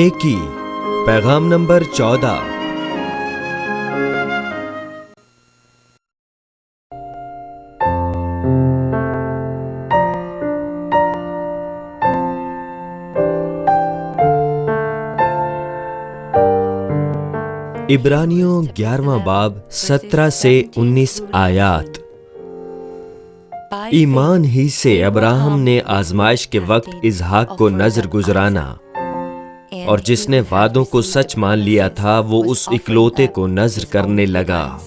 نیکی پیغام نمبر 14۔ عبرانیوں 11واں باب 17 سے 19 آیات۔ ایمان ہی سے ابراہم نے آزمائش کے وقت اسحاق کو نذر گزرانا، اور جس نے وعدوں کو سچ مان لیا تھا وہ اس اکلوتے کو نذر کرنے لگا،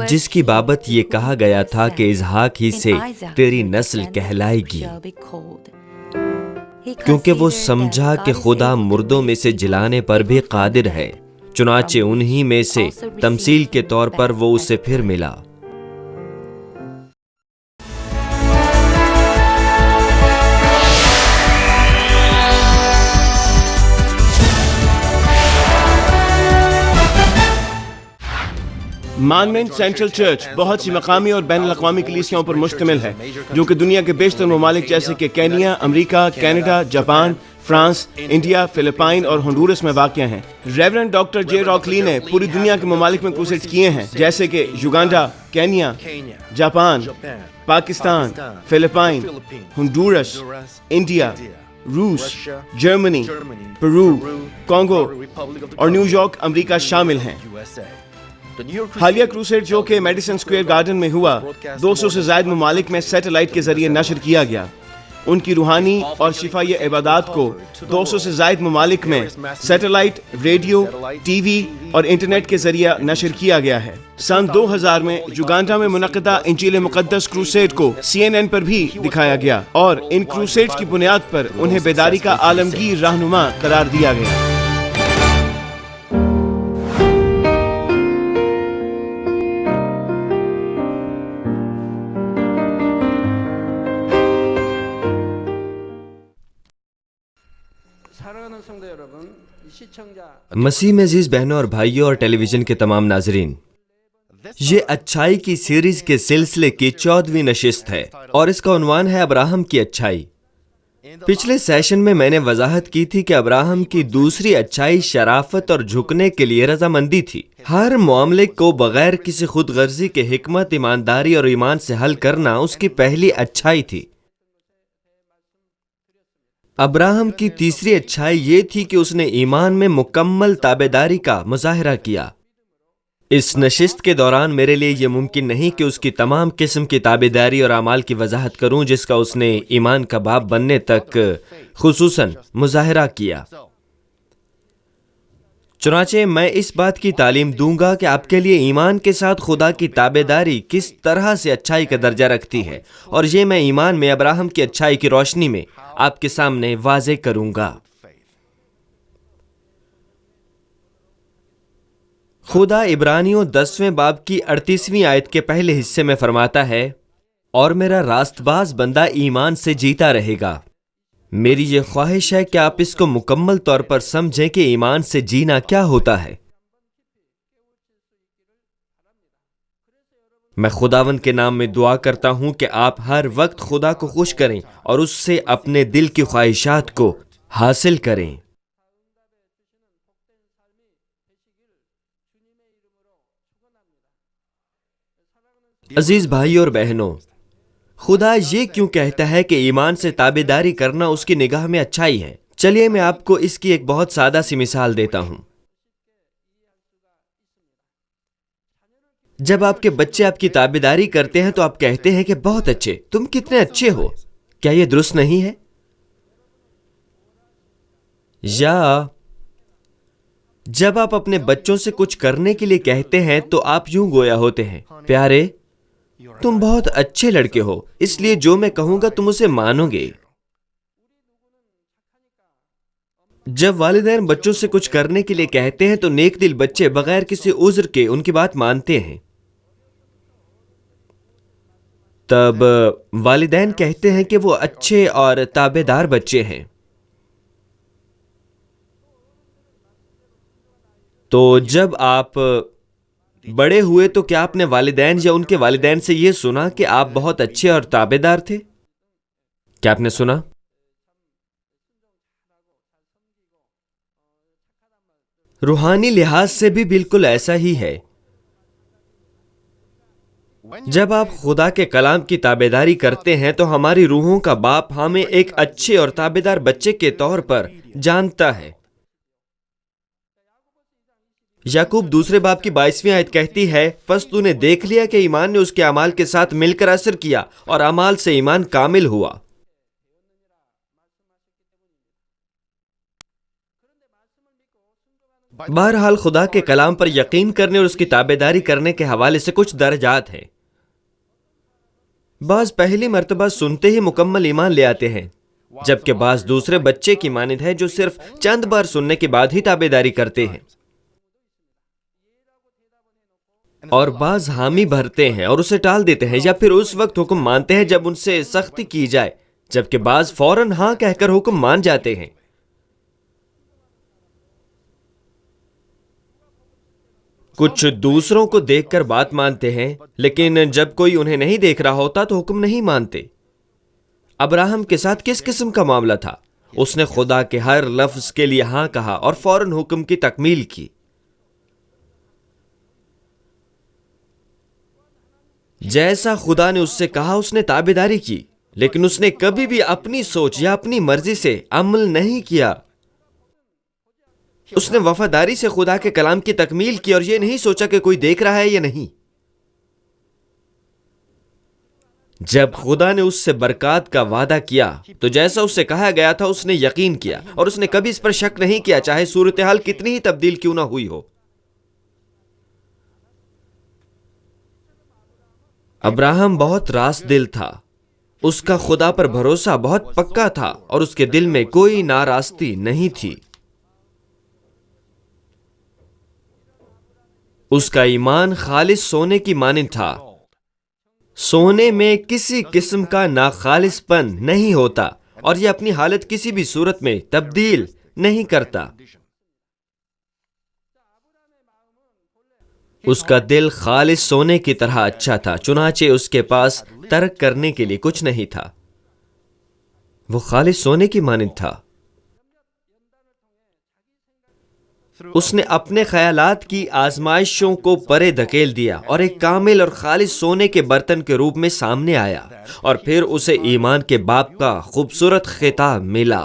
جس کی بابت یہ کہا گیا تھا کہ اسحاق ہی سے تیری نسل کہلائے گی، کیونکہ وہ سمجھا کہ خدا مردوں میں سے جلانے پر بھی قادر ہے، چنانچہ انہی میں سے تمثیل کے طور پر وہ اسے پھر ملا۔ مانمنٹ سینٹرل چرچ بہت سی مقامی اور بین الاقوامی کلیسیاؤں پر مشتمل ہے، جو کہ دنیا کے بیشتر ممالک جیسے کہ کینیا، امریکہ، Canada, Japan, France, India, Philippines اور ہنڈورس میں واقع ہیں۔ ریورنڈ ڈاکٹر جے راک لی نے پوری دنیا کے ممالک میں کروسیڈز کیے ہیں، جیسے کہ Uganda, Kenya, Japan, Pakistan, Philippines, Honduras, India, روس، جرمنی، پیرو، کانگو اور نیو یارک امریکہ شامل ہیں۔ حالیہ کروسیڈ جو کہ میڈیسن اسکوائر گارڈن میں ہوا، 200 سے زائد ممالک میں سیٹلائٹ کے ذریعے نشر کیا گیا۔ ان کی روحانی اور شفائی عبادات کو 200 سے زائد ممالک میں سیٹلائٹ، ریڈیو، ٹی وی اور انٹرنیٹ کے ذریعے نشر کیا گیا ہے۔ سن 2000 میں یوگانڈا میں منعقدہ انجیل مقدس کروسیڈ کو CNN پر بھی دکھایا گیا، اور ان کروسیڈز کی بنیاد پر انہیں بیداری کا عالمگیر رہنما قرار دیا گیا۔ مسیح میں عزیز بہنوں اور بھائیوں اور ٹیلی ویژن کے تمام ناظرین، یہ اچھائی کی سیریز کے سلسلے کی 14ویں نشست ہے، اور اس کا عنوان ہے ابراہم کی اچھائی۔ پچھلے سیشن میں میں نے وضاحت کی تھی کہ ابراہم کی دوسری اچھائی شرافت اور جھکنے کے لیے رضامندی تھی۔ ہر معاملے کو بغیر کسی خود غرضی کے حکمت، ایمانداری اور ایمان سے حل کرنا اس کی پہلی اچھائی تھی۔ ابراہم کی تیسری اچھائی یہ تھی کہ اس نے ایمان میں مکمل تابعداری کا مظاہرہ کیا۔ اس نشست کے دوران میرے لیے یہ ممکن نہیں کہ اس کی تمام قسم کی تابعداری اور اعمال کی وضاحت کروں جس کا اس نے ایمان کا باب بننے تک خصوصاً مظاہرہ کیا۔ چنانچہ میں اس بات کی تعلیم دوں گا کہ آپ کے لیے ایمان کے ساتھ خدا کی تابعداری کس طرح سے اچھائی کا درجہ رکھتی ہے، اور یہ میں ایمان میں ابراہم کی اچھائی کی روشنی میں آپ کے سامنے واضح کروں گا۔ خدا عبرانیوں 10ویں باب کی 38ویں آیت کے پہلے حصے میں فرماتا ہے، اور میرا راست باز بندہ ایمان سے جیتا رہے گا۔ میری یہ خواہش ہے کہ آپ اس کو مکمل طور پر سمجھیں کہ ایمان سے جینا کیا ہوتا ہے۔ میں خداوند کے نام میں دعا کرتا ہوں کہ آپ ہر وقت خدا کو خوش کریں اور اس سے اپنے دل کی خواہشات کو حاصل کریں۔ عزیز بھائی اور بہنوں، خدا یہ کیوں کہتا ہے کہ ایمان سے تابعداری کرنا اس کی نگاہ میں اچھائی ہے؟ چلیے میں آپ کو اس کی ایک بہت سادہ سی مثال دیتا ہوں۔ جب آپ کے بچے آپ کی تابعداری کرتے ہیں تو آپ کہتے ہیں کہ بہت اچھے، تم کتنے اچھے ہو۔ کیا یہ درست نہیں ہے؟ یا جب آپ اپنے بچوں سے کچھ کرنے کے لیے کہتے ہیں تو آپ یوں گویا ہوتے ہیں، پیارے تم بہت اچھے لڑکے ہو، اس لیے جو میں کہوں گا تم اسے مانو گے۔ جب والدین بچوں سے کچھ کرنے کے لیے کہتے ہیں تو نیک دل بچے بغیر کسی عذر کے ان کی بات مانتے ہیں۔ تب والدین کہتے ہیں کہ وہ اچھے اور تابعدار بچے ہیں۔ تو جب آپ بڑے ہوئے تو کیا آپ نے والدین یا ان کے والدین سے یہ سنا کہ آپ بہت اچھے اور تابعدار تھے؟ کیا آپ نے سنا؟ روحانی لحاظ سے بھی بالکل ایسا ہی ہے. جب آپ خدا کے کلام کی تابعداری کرتے ہیں تو ہماری روحوں کا باپ ہمیں ایک اچھے اور تابعدار بچے کے طور پر جانتا ہے. یعقوب دوسرے باب کی 22ویں آیت کہتی ہے، پس تو نے دیکھ لیا کہ ایمان نے اس کے اعمال کے ساتھ مل کر اثر کیا اور اعمال سے ایمان کامل ہوا. بہرحال خدا کے کلام پر یقین کرنے اور اس کی تابعداری کرنے کے حوالے سے کچھ درجات ہیں. بعض پہلی مرتبہ سنتے ہی مکمل ایمان لے آتے ہیں، جبکہ بعض دوسرے بچے کی مانند ہیں جو صرف چند بار سننے کے بعد ہی تابعداری کرتے ہیں، اور بعض حامی بھرتے ہیں اور اسے ٹال دیتے ہیں یا پھر اس وقت حکم مانتے ہیں جب ان سے سختی کی جائے، جبکہ بعض فوراً ہاں کہہ کر حکم مان جاتے ہیں. کچھ دوسروں کو دیکھ کر بات مانتے ہیں، لیکن جب کوئی انہیں نہیں دیکھ رہا ہوتا تو حکم نہیں مانتے. ابراہم کے ساتھ کس قسم کا معاملہ تھا؟ اس نے خدا کے ہر لفظ کے لیے ہاں کہا اور فوراً حکم کی تکمیل کی. جیسا خدا نے اس سے کہا اس نے تابعداری کی، لیکن اس نے کبھی بھی اپنی سوچ یا اپنی مرضی سے عمل نہیں کیا. اس نے وفاداری سے خدا کے کلام کی تکمیل کی اور یہ نہیں سوچا کہ کوئی دیکھ رہا ہے یا نہیں. جب خدا نے اس سے برکات کا وعدہ کیا تو جیسا اس سے کہا گیا تھا اس نے یقین کیا، اور اس نے کبھی اس پر شک نہیں کیا چاہے صورتحال کتنی ہی تبدیل کیوں نہ ہوئی ہو. ابراہم بہت راست دل تھا. اس کا خدا پر بھروسہ بہت پکا تھا اور اس کے دل میں کوئی ناراستی نہیں تھی. اس کا ایمان خالص سونے کی مانند تھا. سونے میں کسی قسم کا ناخالص پن نہیں ہوتا اور یہ اپنی حالت کسی بھی صورت میں تبدیل نہیں کرتا. اس کا دل خالص سونے کی طرح اچھا تھا، چنانچہ اس کے پاس ترک کرنے کے لیے کچھ نہیں تھا. وہ خالص سونے کی مانند تھا. اس نے اپنے خیالات کی آزمائشوں کو پرے دھکیل دیا اور ایک کامل اور خالص سونے کے برتن کے روپ میں سامنے آیا، اور پھر اسے ایمان کے باپ کا خوبصورت خطاب ملا.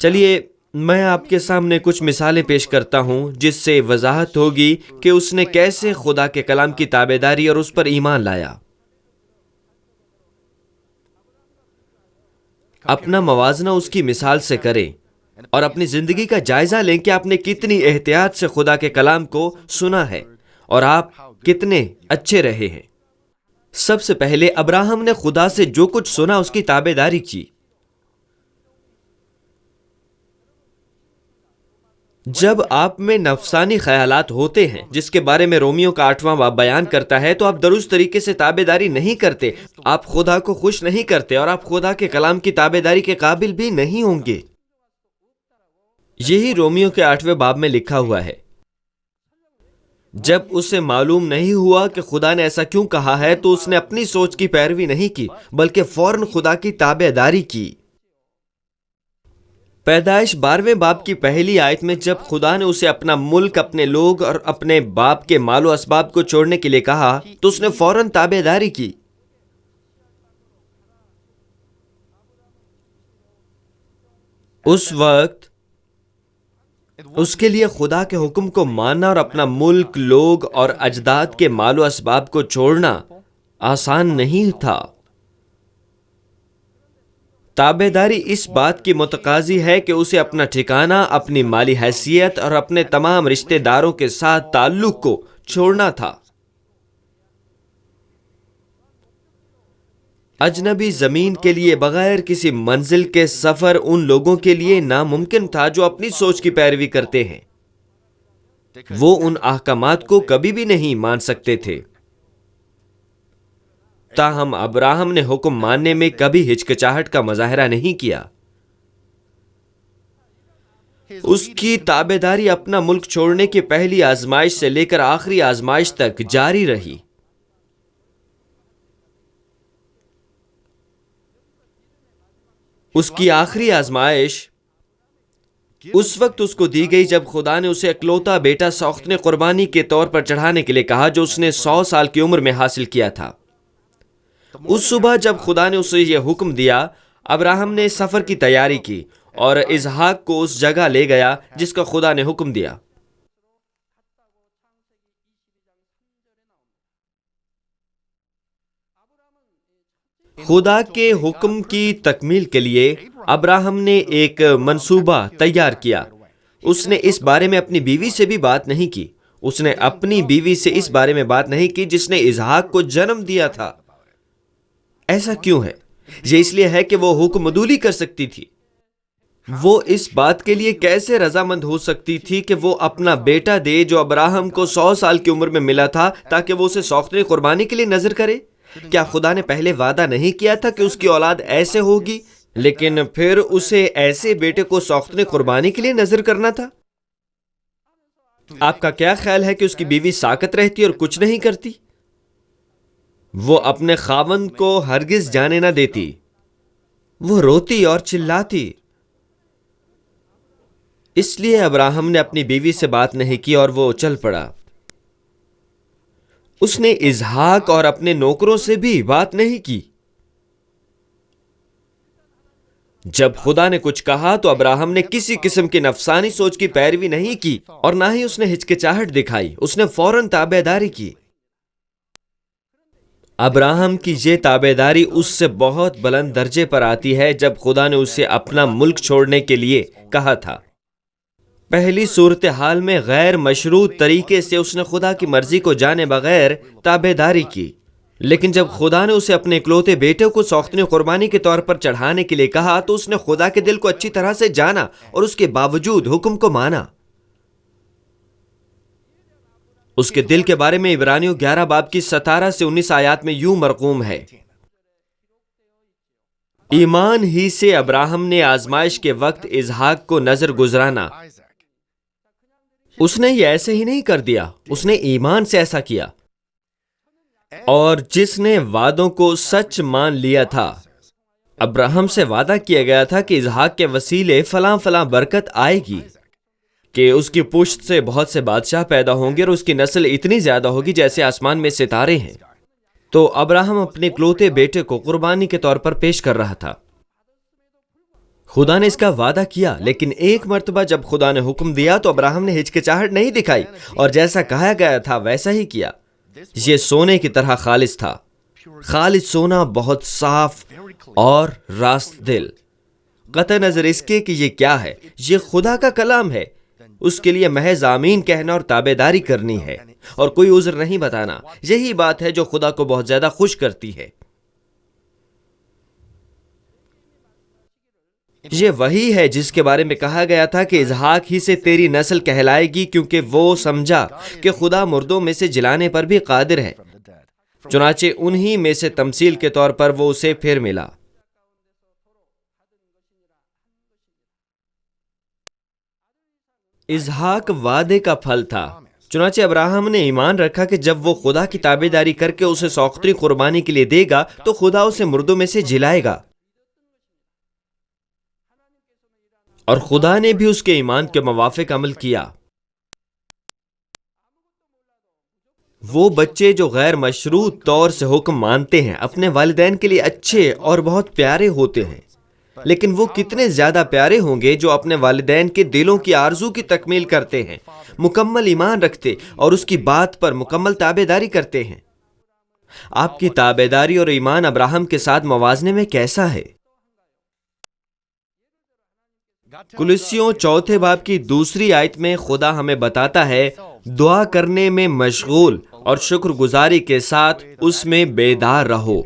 چلیے میں آپ کے سامنے کچھ مثالیں پیش کرتا ہوں جس سے وضاحت ہوگی کہ اس نے کیسے خدا کے کلام کی تابعداری اور اس پر ایمان لایا. اپنا موازنہ اس کی مثال سے کریں اور اپنی زندگی کا جائزہ لیں کہ آپ نے کتنی احتیاط سے خدا کے کلام کو سنا ہے اور آپ کتنے اچھے رہے ہیں. سب سے پہلے ابراہم نے خدا سے جو کچھ سنا اس کی تابعداری کی. جب آپ میں نفسانی خیالات ہوتے ہیں جس کے بارے میں رومیوں کا 8واں باب بیان کرتا ہے تو آپ درست طریقے سے تابعداری نہیں کرتے، آپ خدا کو خوش نہیں کرتے اور آپ خدا کے کلام کی تابعداری کے قابل بھی نہیں ہوں گے. یہی رومیوں کے 8ویں باب میں لکھا ہوا ہے. جب اسے معلوم نہیں ہوا کہ خدا نے ایسا کیوں کہا ہے تو اس نے اپنی سوچ کی پیروی نہیں کی بلکہ فوراً خدا کی تابعداری کی. پیدائش 12ویں باب کی پہلی آیت میں جب خدا نے اسے اپنا ملک، اپنے لوگ اور اپنے باپ کے مال و اسباب کو چھوڑنے کے لیے کہا تو اس نے فوراً تابعداری کی. اس وقت اس کے لیے خدا کے حکم کو ماننا اور اپنا ملک، لوگ اور اجداد کے مال و اسباب کو چھوڑنا آسان نہیں تھا. تابعداری اس بات کی متقاضی ہے کہ اسے اپنا ٹھکانہ، اپنی مالی حیثیت اور اپنے تمام رشتہ داروں کے ساتھ تعلق کو چھوڑنا تھا. اجنبی زمین کے لیے بغیر کسی منزل کے سفر ان لوگوں کے لیے ناممکن تھا جو اپنی سوچ کی پیروی کرتے ہیں. وہ ان احکامات کو کبھی بھی نہیں مان سکتے تھے. تاہم ابراہم نے حکم ماننے میں کبھی ہچکچاہٹ کا مظاہرہ نہیں کیا. اس کی تابعداری اپنا ملک چھوڑنے کی پہلی آزمائش سے لے کر آخری آزمائش تک جاری رہی. اس کی آخری آزمائش اس وقت اس کو دی گئی جب خدا نے اسے اکلوتا بیٹا سوختن قربانی کے طور پر چڑھانے کے لیے کہا، جو اس نے 100 سال کی عمر میں حاصل کیا تھا۔ اس صبح جب خدا نے اسے یہ حکم دیا، ابراہیم نے سفر کی تیاری کی اور اسحاق کو اس جگہ لے گیا جس کا خدا نے حکم دیا۔ خدا کے حکم کی تکمیل کے لیے ابراہیم نے ایک منصوبہ تیار کیا۔ اس نے اس بارے میں اپنی بیوی سے بھی بات نہیں کی۔ اس نے اپنی بیوی سے اس بارے میں بات نہیں کی جس نے اسحاق کو جنم دیا تھا۔ ایسا کیوں ہے؟ یہ اس لیے ہے کہ وہ حکم عدولی کر سکتی تھی۔ وہ اس بات کے لیے کیسے رضامند ہو سکتی تھی کہ وہ اپنا بیٹا دے جو ابراہیم کو 100 سال کی عمر میں ملا تھا تاکہ وہ اسے سوختن قربانی کے لیے نذر کرے؟ کیا خدا نے پہلے وعدہ نہیں کیا تھا کہ اس کی اولاد ایسے ہوگی، لیکن پھر اسے ایسے بیٹے کو سوختن قربانی کے لیے نذر کرنا تھا؟ آپ کا کیا خیال ہے کہ اس کی بیوی ساکت رہتی اور کچھ نہیں کرتی؟ وہ اپنے خاوند کو ہرگز جانے نہ دیتی۔ وہ روتی اور چلاتی۔ اس لیے ابراہیم نے اپنی بیوی سے بات نہیں کی اور وہ چل پڑا۔ اس نے اسحاق اور اپنے نوکروں سے بھی بات نہیں کی۔ جب خدا نے کچھ کہا تو ابراہیم نے کسی قسم کی نفسانی سوچ کی پیروی نہیں کی اور نہ ہی اس نے ہچکچاہٹ دکھائی۔ اس نے فوراً تابعداری کی۔ ابراہیم کی یہ تابعداری اس سے بہت بلند درجے پر آتی ہے جب خدا نے اسے اپنا ملک چھوڑنے کے لیے کہا تھا۔ پہلی صورتحال میں غیر مشروط طریقے سے اس نے خدا کی مرضی کو جانے بغیر تابعداری کی، لیکن جب خدا نے اسے اپنے اکلوتے بیٹے کو سوختن قربانی کے طور پر چڑھانے کے لیے کہا تو اس نے خدا کے دل کو اچھی طرح سے جانا اور اس کے باوجود حکم کو مانا۔ اس کے دل کے بارے میں عبرانیوں 11 باب کی 17 سے 19 آیات میں یوں مرقوم ہے، ایمان ہی سے ابراہیم نے آزمائش کے وقت اسحاق کو نذر گزرانا۔ اس نے یہ ایسے ہی نہیں کر دیا، اس نے ایمان سے ایسا کیا۔ اور جس نے وعدوں کو سچ مان لیا تھا، ابراہیم سے وعدہ کیا گیا تھا کہ اسحاق کے وسیلے فلاں فلاں برکت آئے گی، کہ اس کی پشت سے بہت سے بادشاہ پیدا ہوں گے اور اس کی نسل اتنی زیادہ ہوگی جیسے آسمان میں ستارے ہیں۔ تو ابراہیم اپنے اکلوتے بیٹے کو قربانی کے طور پر پیش کر رہا تھا۔ خدا نے اس کا وعدہ کیا، لیکن ایک مرتبہ جب خدا نے حکم دیا تو ابراہیم نے ہچکچاہٹ نہیں دکھائی اور جیسا کہا گیا تھا ویسا ہی کیا۔ یہ سونے کی طرح خالص تھا۔ خالص سونا بہت صاف اور راست دل، قطع نظر اس کے کہ یہ کیا ہے، یہ خدا کا کلام ہے۔ اس کے لیے محض آمین کہنا اور تابعداری کرنی ہے اور کوئی عذر نہیں بتانا۔ یہی بات ہے جو خدا کو بہت زیادہ خوش کرتی ہے۔ یہ وہی ہے جس کے بارے میں کہا گیا تھا کہ اسحاق ہی سے تیری نسل کہلائے گی، کیونکہ وہ سمجھا کہ خدا مردوں میں سے جلانے پر بھی قادر ہے۔ چنانچہ انہی میں سے تمثیل کے طور پر وہ اسے پھر ملا۔ اسحاق وعدے کا پھل تھا۔ چنانچہ ابراہیم نے ایمان رکھا کہ جب وہ خدا کی تابعداری کر کے اسے سوختری قربانی کے لیے دے گا تو خدا اسے مردوں میں سے جلائے گا۔ اور خدا نے بھی اس کے ایمان کے موافق عمل کیا۔ وہ بچے جو غیر مشروط طور سے حکم مانتے ہیں اپنے والدین کے لیے اچھے اور بہت پیارے ہوتے ہیں، لیکن وہ کتنے زیادہ پیارے ہوں گے جو اپنے والدین کے دلوں کی آرزو کی تکمیل کرتے ہیں، مکمل ایمان رکھتے اور اس کی بات پر مکمل تابعداری کرتے ہیں۔ آپ کی تابعداری اور ایمان ابراہیم کے ساتھ موازنے میں کیسا ہے؟ کولوسیوں 4 باب کی 2 آیت میں خدا ہمیں بتاتا ہے، دعا کرنے میں مشغول اور شکر گزاری کے ساتھ اس میں بیدار رہو۔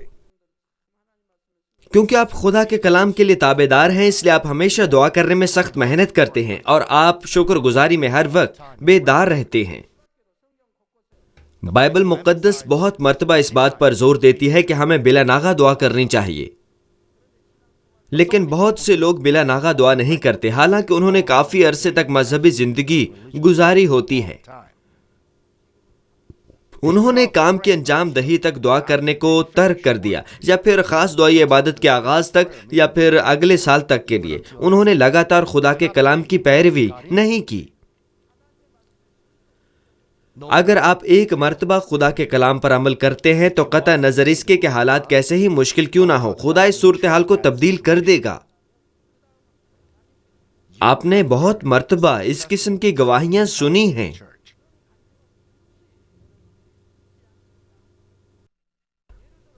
کیونکہ آپ خدا کے کلام کے لیے تابعدار ہیں، اس لیے آپ ہمیشہ دعا کرنے میں سخت محنت کرتے ہیں اور آپ شکر گزاری میں ہر وقت بیدار رہتے ہیں۔ بائبل مقدس بہت مرتبہ اس بات پر زور دیتی ہے کہ ہمیں بلا ناغہ دعا کرنی چاہیے، لیکن بہت سے لوگ بلا ناغہ دعا نہیں کرتے، حالانکہ انہوں نے کافی عرصے تک مذہبی زندگی گزاری ہوتی ہے۔ انہوں نے کام کی انجام دہی تک دعا کرنے کو ترک کر دیا، یا پھر خاص دعائی عبادت کے آغاز تک، یا پھر اگلے سال تک کے لیے انہوں نے لگاتار خدا کے کلام کی پیروی نہیں کی۔ اگر آپ ایک مرتبہ خدا کے کلام پر عمل کرتے ہیں تو قطع نظر اس کے کہ حالات کیسے ہی مشکل کیوں نہ ہو، خدا اس صورتحال کو تبدیل کر دے گا۔ آپ نے بہت مرتبہ اس قسم کی گواہیاں سنی ہیں۔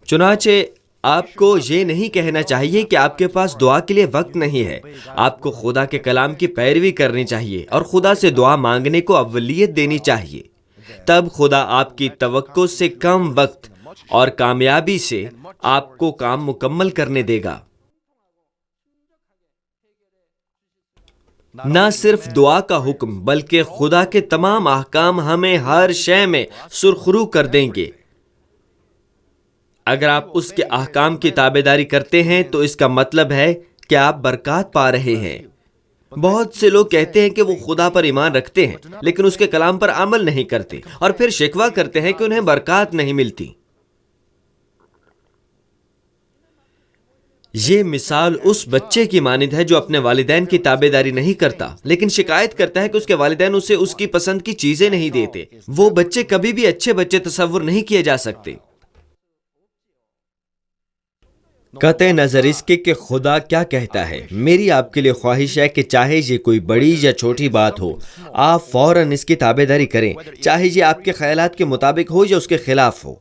چنانچہ آپ کو یہ نہیں کہنا چاہیے کہ آپ کے پاس دعا کے لیے وقت نہیں ہے۔ آپ کو خدا کے کلام کی پیروی کرنی چاہیے اور خدا سے دعا مانگنے کو اولویت دینی چاہیے۔ تب خدا آپ کی توقع سے کم وقت اور کامیابی سے آپ کو کام مکمل کرنے دے گا۔ نہ صرف دعا کا حکم بلکہ خدا کے تمام احکام ہمیں ہر شے میں سرخرو کر دیں گے۔ اگر آپ اس کے احکام کی تابعداری کرتے ہیں تو اس کا مطلب ہے کہ آپ برکات پا رہے ہیں۔ بہت سے لوگ کہتے ہیں کہ وہ خدا پر ایمان رکھتے ہیں لیکن اس کے کلام پر عمل نہیں کرتے، اور پھر شکوہ کرتے ہیں کہ انہیں برکات نہیں ملتی۔ یہ مثال اس بچے کی مانند ہے جو اپنے والدین کی تابعداری نہیں کرتا لیکن شکایت کرتا ہے کہ اس کے والدین اسے اس کی پسند کی چیزیں نہیں دیتے۔ وہ بچے کبھی بھی اچھے بچے تصور نہیں کیے جا سکتے۔ قطع نظر اس کے کہ خدا کیا کہتا ہے، میری آپ کے لیے خواہش ہے کہ چاہے یہ کوئی بڑی یا چھوٹی بات ہو، آپ فوراً اس کی تابعداری کریں، چاہے یہ آپ کے خیالات کے مطابق ہو یا اس کے خلاف ہو۔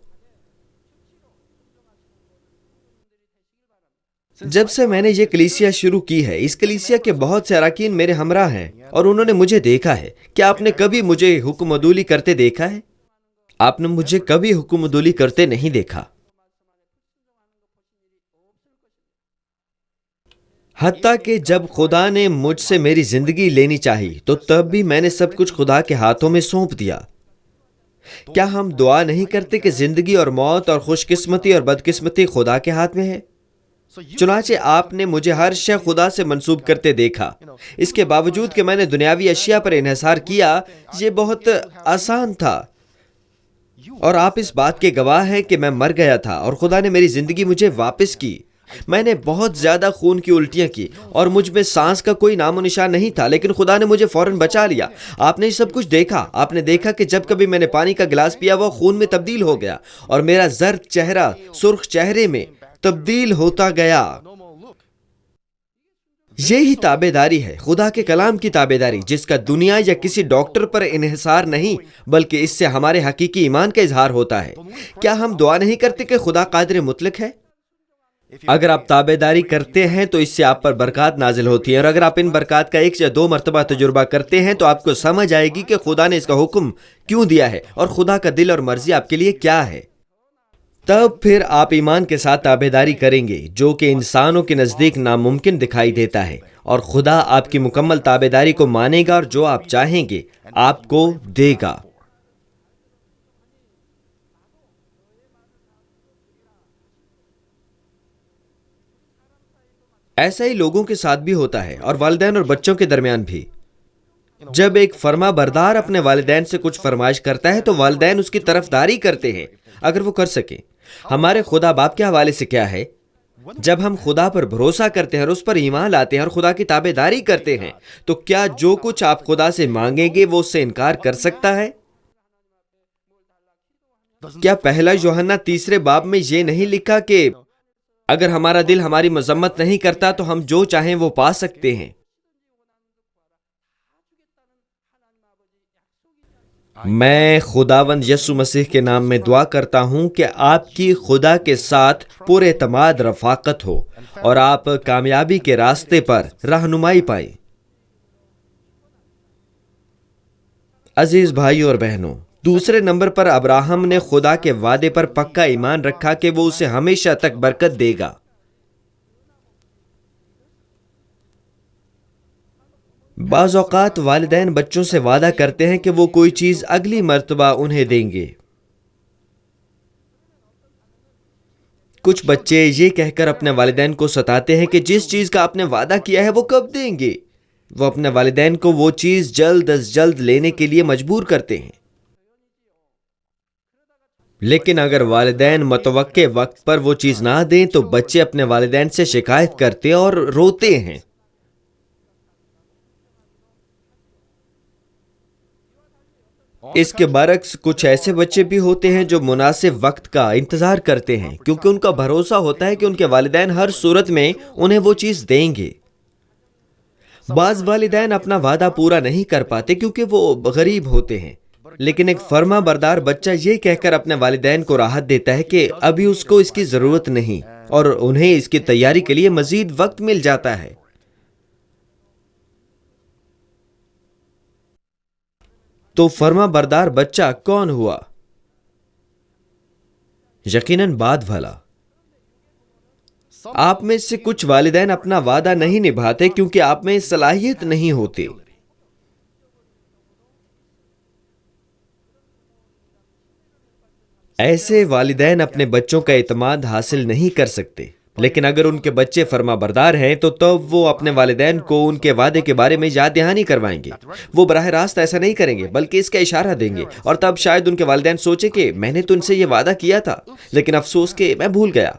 جب سے میں نے یہ کلیسیا شروع کی ہے، اس کلیسیا کے بہت سے اراکین میرے ہمراہ ہیں اور انہوں نے مجھے دیکھا ہے۔ کیا آپ نے کبھی مجھے حکم عدولی کرتے دیکھا ہے؟ آپ نے مجھے کبھی حکم عدولی کرتے نہیں دیکھا۔ حتیٰ کہ جب خدا نے مجھ سے میری زندگی لینی چاہی تو تب بھی میں نے سب کچھ خدا کے ہاتھوں میں سونپ دیا۔ کیا ہم دعا نہیں کرتے کہ زندگی اور موت اور خوش قسمتی اور بدقسمتی خدا کے ہاتھ میں ہے؟ چنانچہ آپ نے مجھے ہر شے خدا سے منسوب کرتے دیکھا۔ اس کے باوجود کہ میں نے دنیاوی اشیاء پر انحصار کیا، یہ بہت آسان تھا، اور آپ اس بات کے گواہ ہیں کہ میں مر گیا تھا اور خدا نے میری زندگی مجھے واپس کی۔ میں نے بہت زیادہ خون کی الٹیاں کی اور مجھ میں سانس کا کوئی نام و نشان نہیں تھا، لیکن خدا نے مجھے فوراً بچا لیا۔ آپ نے یہ سب کچھ دیکھا۔ آپ نے دیکھا کہ جب کبھی میں نے پانی کا گلاس پیا وہ خون میں تبدیل ہو گیا اور میرا زرد چہرہ سرخ چہرے میں تبدیل ہوتا گیا۔ یہی تابعداری ہے، خدا کے کلام کی تابعداری، جس کا دنیا یا کسی ڈاکٹر پر انحصار نہیں بلکہ اس سے ہمارے حقیقی ایمان کا اظہار ہوتا ہے۔ کیا ہم دعا نہیں کرتے کہ خدا قادر مطلق ہے؟ اگر آپ تابعداری کرتے ہیں تو اس سے آپ پر برکات نازل ہوتی ہے، اور اگر آپ ان برکات کا 1 یا 2 مرتبہ تجربہ کرتے ہیں تو آپ کو سمجھ آئے گی کہ خدا نے اس کا حکم کیوں دیا ہے اور خدا کا دل اور مرضی آپ کے لیے کیا ہے۔ تب پھر آپ ایمان کے ساتھ تابعداری کریں گے، جو کہ انسانوں کے نزدیک ناممکن دکھائی دیتا ہے، اور خدا آپ کی مکمل تابعداری کو مانے گا اور جو آپ چاہیں گے آپ کو دے گا۔ ایسا ہی لوگوں کے ساتھ بھی ہوتا ہے، اور والدین اور بچوں کے درمیان بھی۔ جب ایک فرما بردار اپنے والدین سے کچھ فرمائش کرتا ہے تو والدین اس کی طرفداری کرتے ہیں اگر وہ کر سکیں۔ ہمارے خدا باپ کے حوالے سے کیا ہے؟ جب ہم خدا پر بھروسہ کرتے ہیں اور اس پر ایمان لاتے ہیں اور خدا کی تابعداری کرتے ہیں تو کیا جو کچھ آپ خدا سے مانگیں گے وہ اس سے انکار کر سکتا ہے؟ کیا پہلا یوحنا 3 باب میں یہ نہیں لکھا کہ اگر ہمارا دل ہماری مذمت نہیں کرتا تو ہم جو چاہیں وہ پا سکتے ہیں؟ میں خداوند یسوع مسیح کے نام میں دعا کرتا ہوں کہ آپ کی خدا کے ساتھ پر اعتماد رفاقت ہو اور آپ کامیابی کے راستے پر رہنمائی پائیں۔ عزیز بھائیوں اور بہنوں، دوسرے نمبر پر ابراہم نے خدا کے وعدے پر پکا ایمان رکھا کہ وہ اسے ہمیشہ تک برکت دے گا۔ بعض اوقات والدین بچوں سے وعدہ کرتے ہیں کہ وہ کوئی چیز اگلی مرتبہ انہیں دیں گے۔ کچھ بچے یہ کہہ کر اپنے والدین کو ستاتے ہیں کہ جس چیز کا آپ نے وعدہ کیا ہے وہ کب دیں گے۔ وہ اپنے والدین کو وہ چیز جلد از جلد لینے کے لیے مجبور کرتے ہیں۔ لیکن اگر والدین متوقع وقت پر وہ چیز نہ دیں تو بچے اپنے والدین سے شکایت کرتے اور روتے ہیں۔ اس کے برعکس کچھ ایسے بچے بھی ہوتے ہیں جو مناسب وقت کا انتظار کرتے ہیں کیونکہ ان کا بھروسہ ہوتا ہے کہ ان کے والدین ہر صورت میں انہیں وہ چیز دیں گے۔ بعض والدین اپنا وعدہ پورا نہیں کر پاتے کیونکہ وہ غریب ہوتے ہیں، لیکن ایک فرما بردار بچہ یہ کہہ کر اپنے والدین کو راحت دیتا ہے کہ ابھی اس کو اس کی ضرورت نہیں اور انہیں اس کی تیاری کے لیے مزید وقت مل جاتا ہے۔ تو فرما بردار بچہ کون ہوا؟ یقیناً بعد والا۔ آپ میں سے کچھ والدین اپنا وعدہ نہیں نبھاتے کیونکہ آپ میں صلاحیت نہیں ہوتی۔ ایسے والدین اپنے بچوں کا اعتماد حاصل نہیں کر سکتے، لیکن اگر ان کے بچے فرما بردار ہیں تو تب وہ اپنے والدین کو ان کے وعدے کے بارے میں یاد دہانی کروائیں گے۔ وہ براہ راست ایسا نہیں کریں گے بلکہ اس کا اشارہ دیں گے، اور تب شاید ان کے والدین سوچیں کہ میں نے تو ان سے یہ وعدہ کیا تھا لیکن افسوس کہ میں بھول گیا،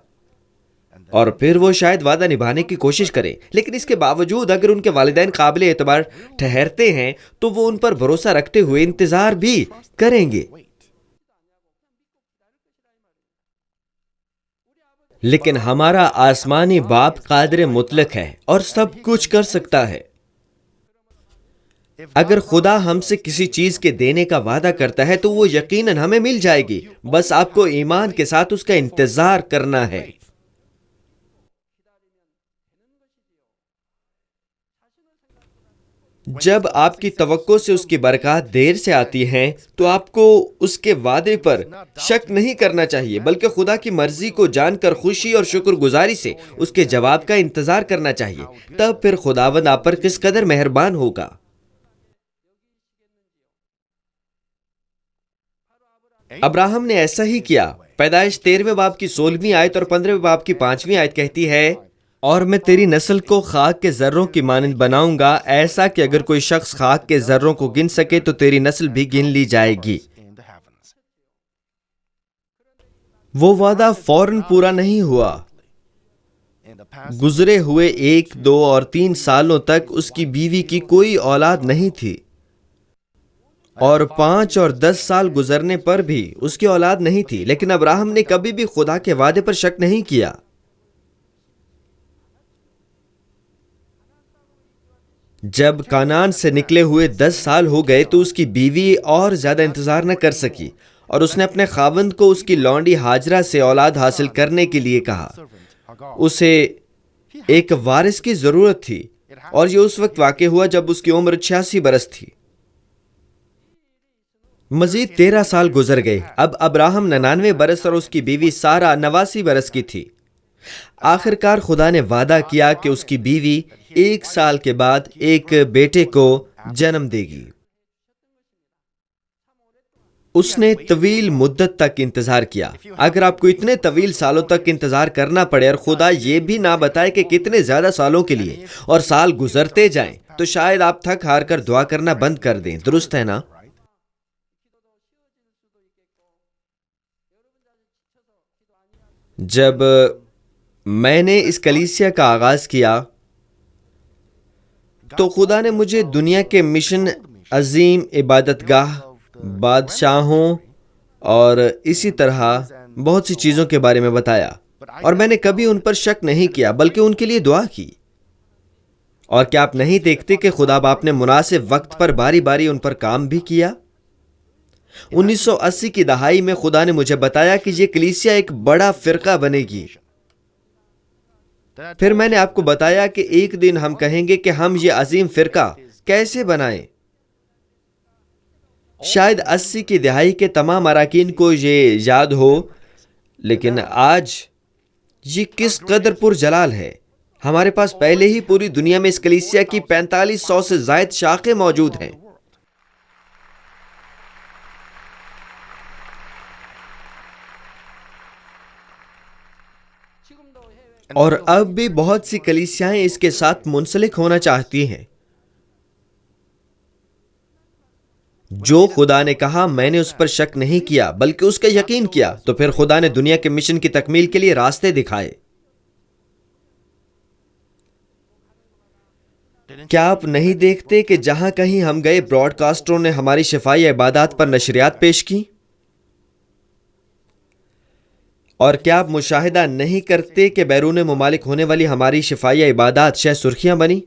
اور پھر وہ شاید وعدہ نبھانے کی کوشش کریں۔ لیکن اس کے باوجود اگر ان کے والدین قابل اعتبار ٹھہرتے ہیں تو وہ ان پر بھروسہ رکھتے ہوئے انتظار بھی کریں گے۔ لیکن ہمارا آسمانی باپ قادر مطلق ہے اور سب کچھ کر سکتا ہے۔ اگر خدا ہم سے کسی چیز کے دینے کا وعدہ کرتا ہے تو وہ یقیناً ہمیں مل جائے گی، بس آپ کو ایمان کے ساتھ اس کا انتظار کرنا ہے۔ جب آپ کی توقع سے اس کی برکات دیر سے آتی ہیں تو آپ کو اس کے وعدے پر شک نہیں کرنا چاہیے بلکہ خدا کی مرضی کو جان کر خوشی اور شکر گزاری سے اس کے جواب کا انتظار کرنا چاہیے۔ تب پھر خداوند آپ پر کس قدر مہربان ہوگا۔ ابراہم نے ایسا ہی کیا۔ پیدائش 13 باب کی 16ویں آیت اور 15 باب کی 5ویں آیت کہتی ہے، اور میں تیری نسل کو خاک کے ذروں کی مانند بناؤں گا، ایسا کہ اگر کوئی شخص خاک کے ذروں کو گن سکے تو تیری نسل بھی گن لی جائے گی۔ وہ وعدہ فوراً پورا نہیں ہوا۔ گزرے ہوئے 1، 2 اور 3 سالوں تک اس کی بیوی کی کوئی اولاد نہیں تھی، اور 5 اور 10 سال گزرنے پر بھی اس کی اولاد نہیں تھی، لیکن ابراہم نے کبھی بھی خدا کے وعدے پر شک نہیں کیا۔ جب کانان سے نکلے ہوئے 10 سال ہو گئے تو اس کی بیوی اور زیادہ انتظار نہ کر سکی، اور اس نے اپنے خاوند کو اس کی لونڈی ہاجرہ سے اولاد حاصل کرنے کے لیے کہا۔ اسے ایک وارث کی ضرورت تھی، اور یہ اس وقت واقع ہوا جب اس کی عمر 86 برس تھی۔ مزید 13 سال گزر گئے۔ اب ابراہم 99 برس اور اس کی بیوی سارہ 89 برس کی تھی۔ آخرکار خدا نے وعدہ کیا کہ اس کی بیوی 1 سال کے بعد ایک بیٹے کو جنم دے گی۔ اس نے طویل مدت تک انتظار کیا۔ اگر آپ کو اتنے طویل سالوں تک انتظار کرنا پڑے اور خدا یہ بھی نہ بتائے کہ کتنے زیادہ سالوں کے لیے، اور سال گزرتے جائیں، تو شاید آپ تھک ہار کر دعا کرنا بند کر دیں، درست ہے نا؟ جب میں نے اس کلیسیا کا آغاز کیا تو خدا نے مجھے دنیا کے مشن، عظیم عبادت گاہ، بادشاہوں اور اسی طرح بہت سی چیزوں کے بارے میں بتایا، اور میں نے کبھی ان پر شک نہیں کیا بلکہ ان کے لیے دعا کی۔ اور کیا آپ نہیں دیکھتے کہ خدا باپ نے مناسب وقت پر باری باری ان پر کام بھی کیا؟ 1980 کی دہائی میں خدا نے مجھے بتایا کہ یہ کلیسیا ایک بڑا فرقہ بنے گی۔ پھر میں نے آپ کو بتایا کہ ایک دن ہم کہیں گے کہ ہم یہ عظیم فرقہ کیسے بنائیں۔ شاید 80 کی دہائی کے تمام اراکین کو یہ یاد ہو، لیکن آج یہ کس قدر پرجلال ہے۔ ہمارے پاس پہلے ہی پوری دنیا میں اس کلیسیا کی 4500 سے زائد شاخیں موجود ہیں۔ اور اب بھی بہت سی کلیسیاں اس کے ساتھ منسلک ہونا چاہتی ہیں۔ جو خدا نے کہا میں نے اس پر شک نہیں کیا بلکہ اس کا یقین کیا، تو پھر خدا نے دنیا کے مشن کی تکمیل کے لیے راستے دکھائے۔ کیا آپ نہیں دیکھتے کہ جہاں کہیں ہم گئے براڈ کاسٹروں نے ہماری شفائی عبادات پر نشریات پیش کی؟ اور کیا آپ مشاہدہ نہیں کرتے کہ بیرون ممالک ہونے والی ہماری شفائی عبادات شہ سرخیاں بنی؟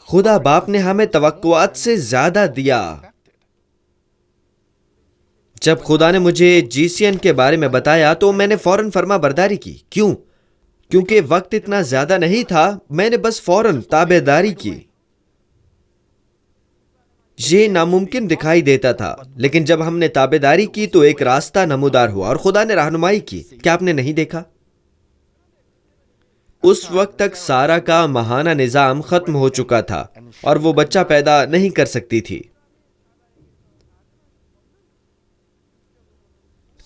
خدا باپ نے ہمیں توقعات سے زیادہ دیا۔ جب خدا نے مجھے GCN کے بارے میں بتایا تو میں نے فوراً فرما برداری کی۔ کیوں؟ کیونکہ وقت اتنا زیادہ نہیں تھا، میں نے بس فوراً تابع داری کی۔ یہ ناممکن دکھائی دیتا تھا، لیکن جب ہم نے تابع داری کی تو ایک راستہ نمودار ہوا اور خدا نے رہنمائی کی۔ کیا آپ نے نہیں دیکھا؟ اس وقت تک سارا کا ماہانہ نظام ختم ہو چکا تھا اور وہ بچہ پیدا نہیں کر سکتی تھی۔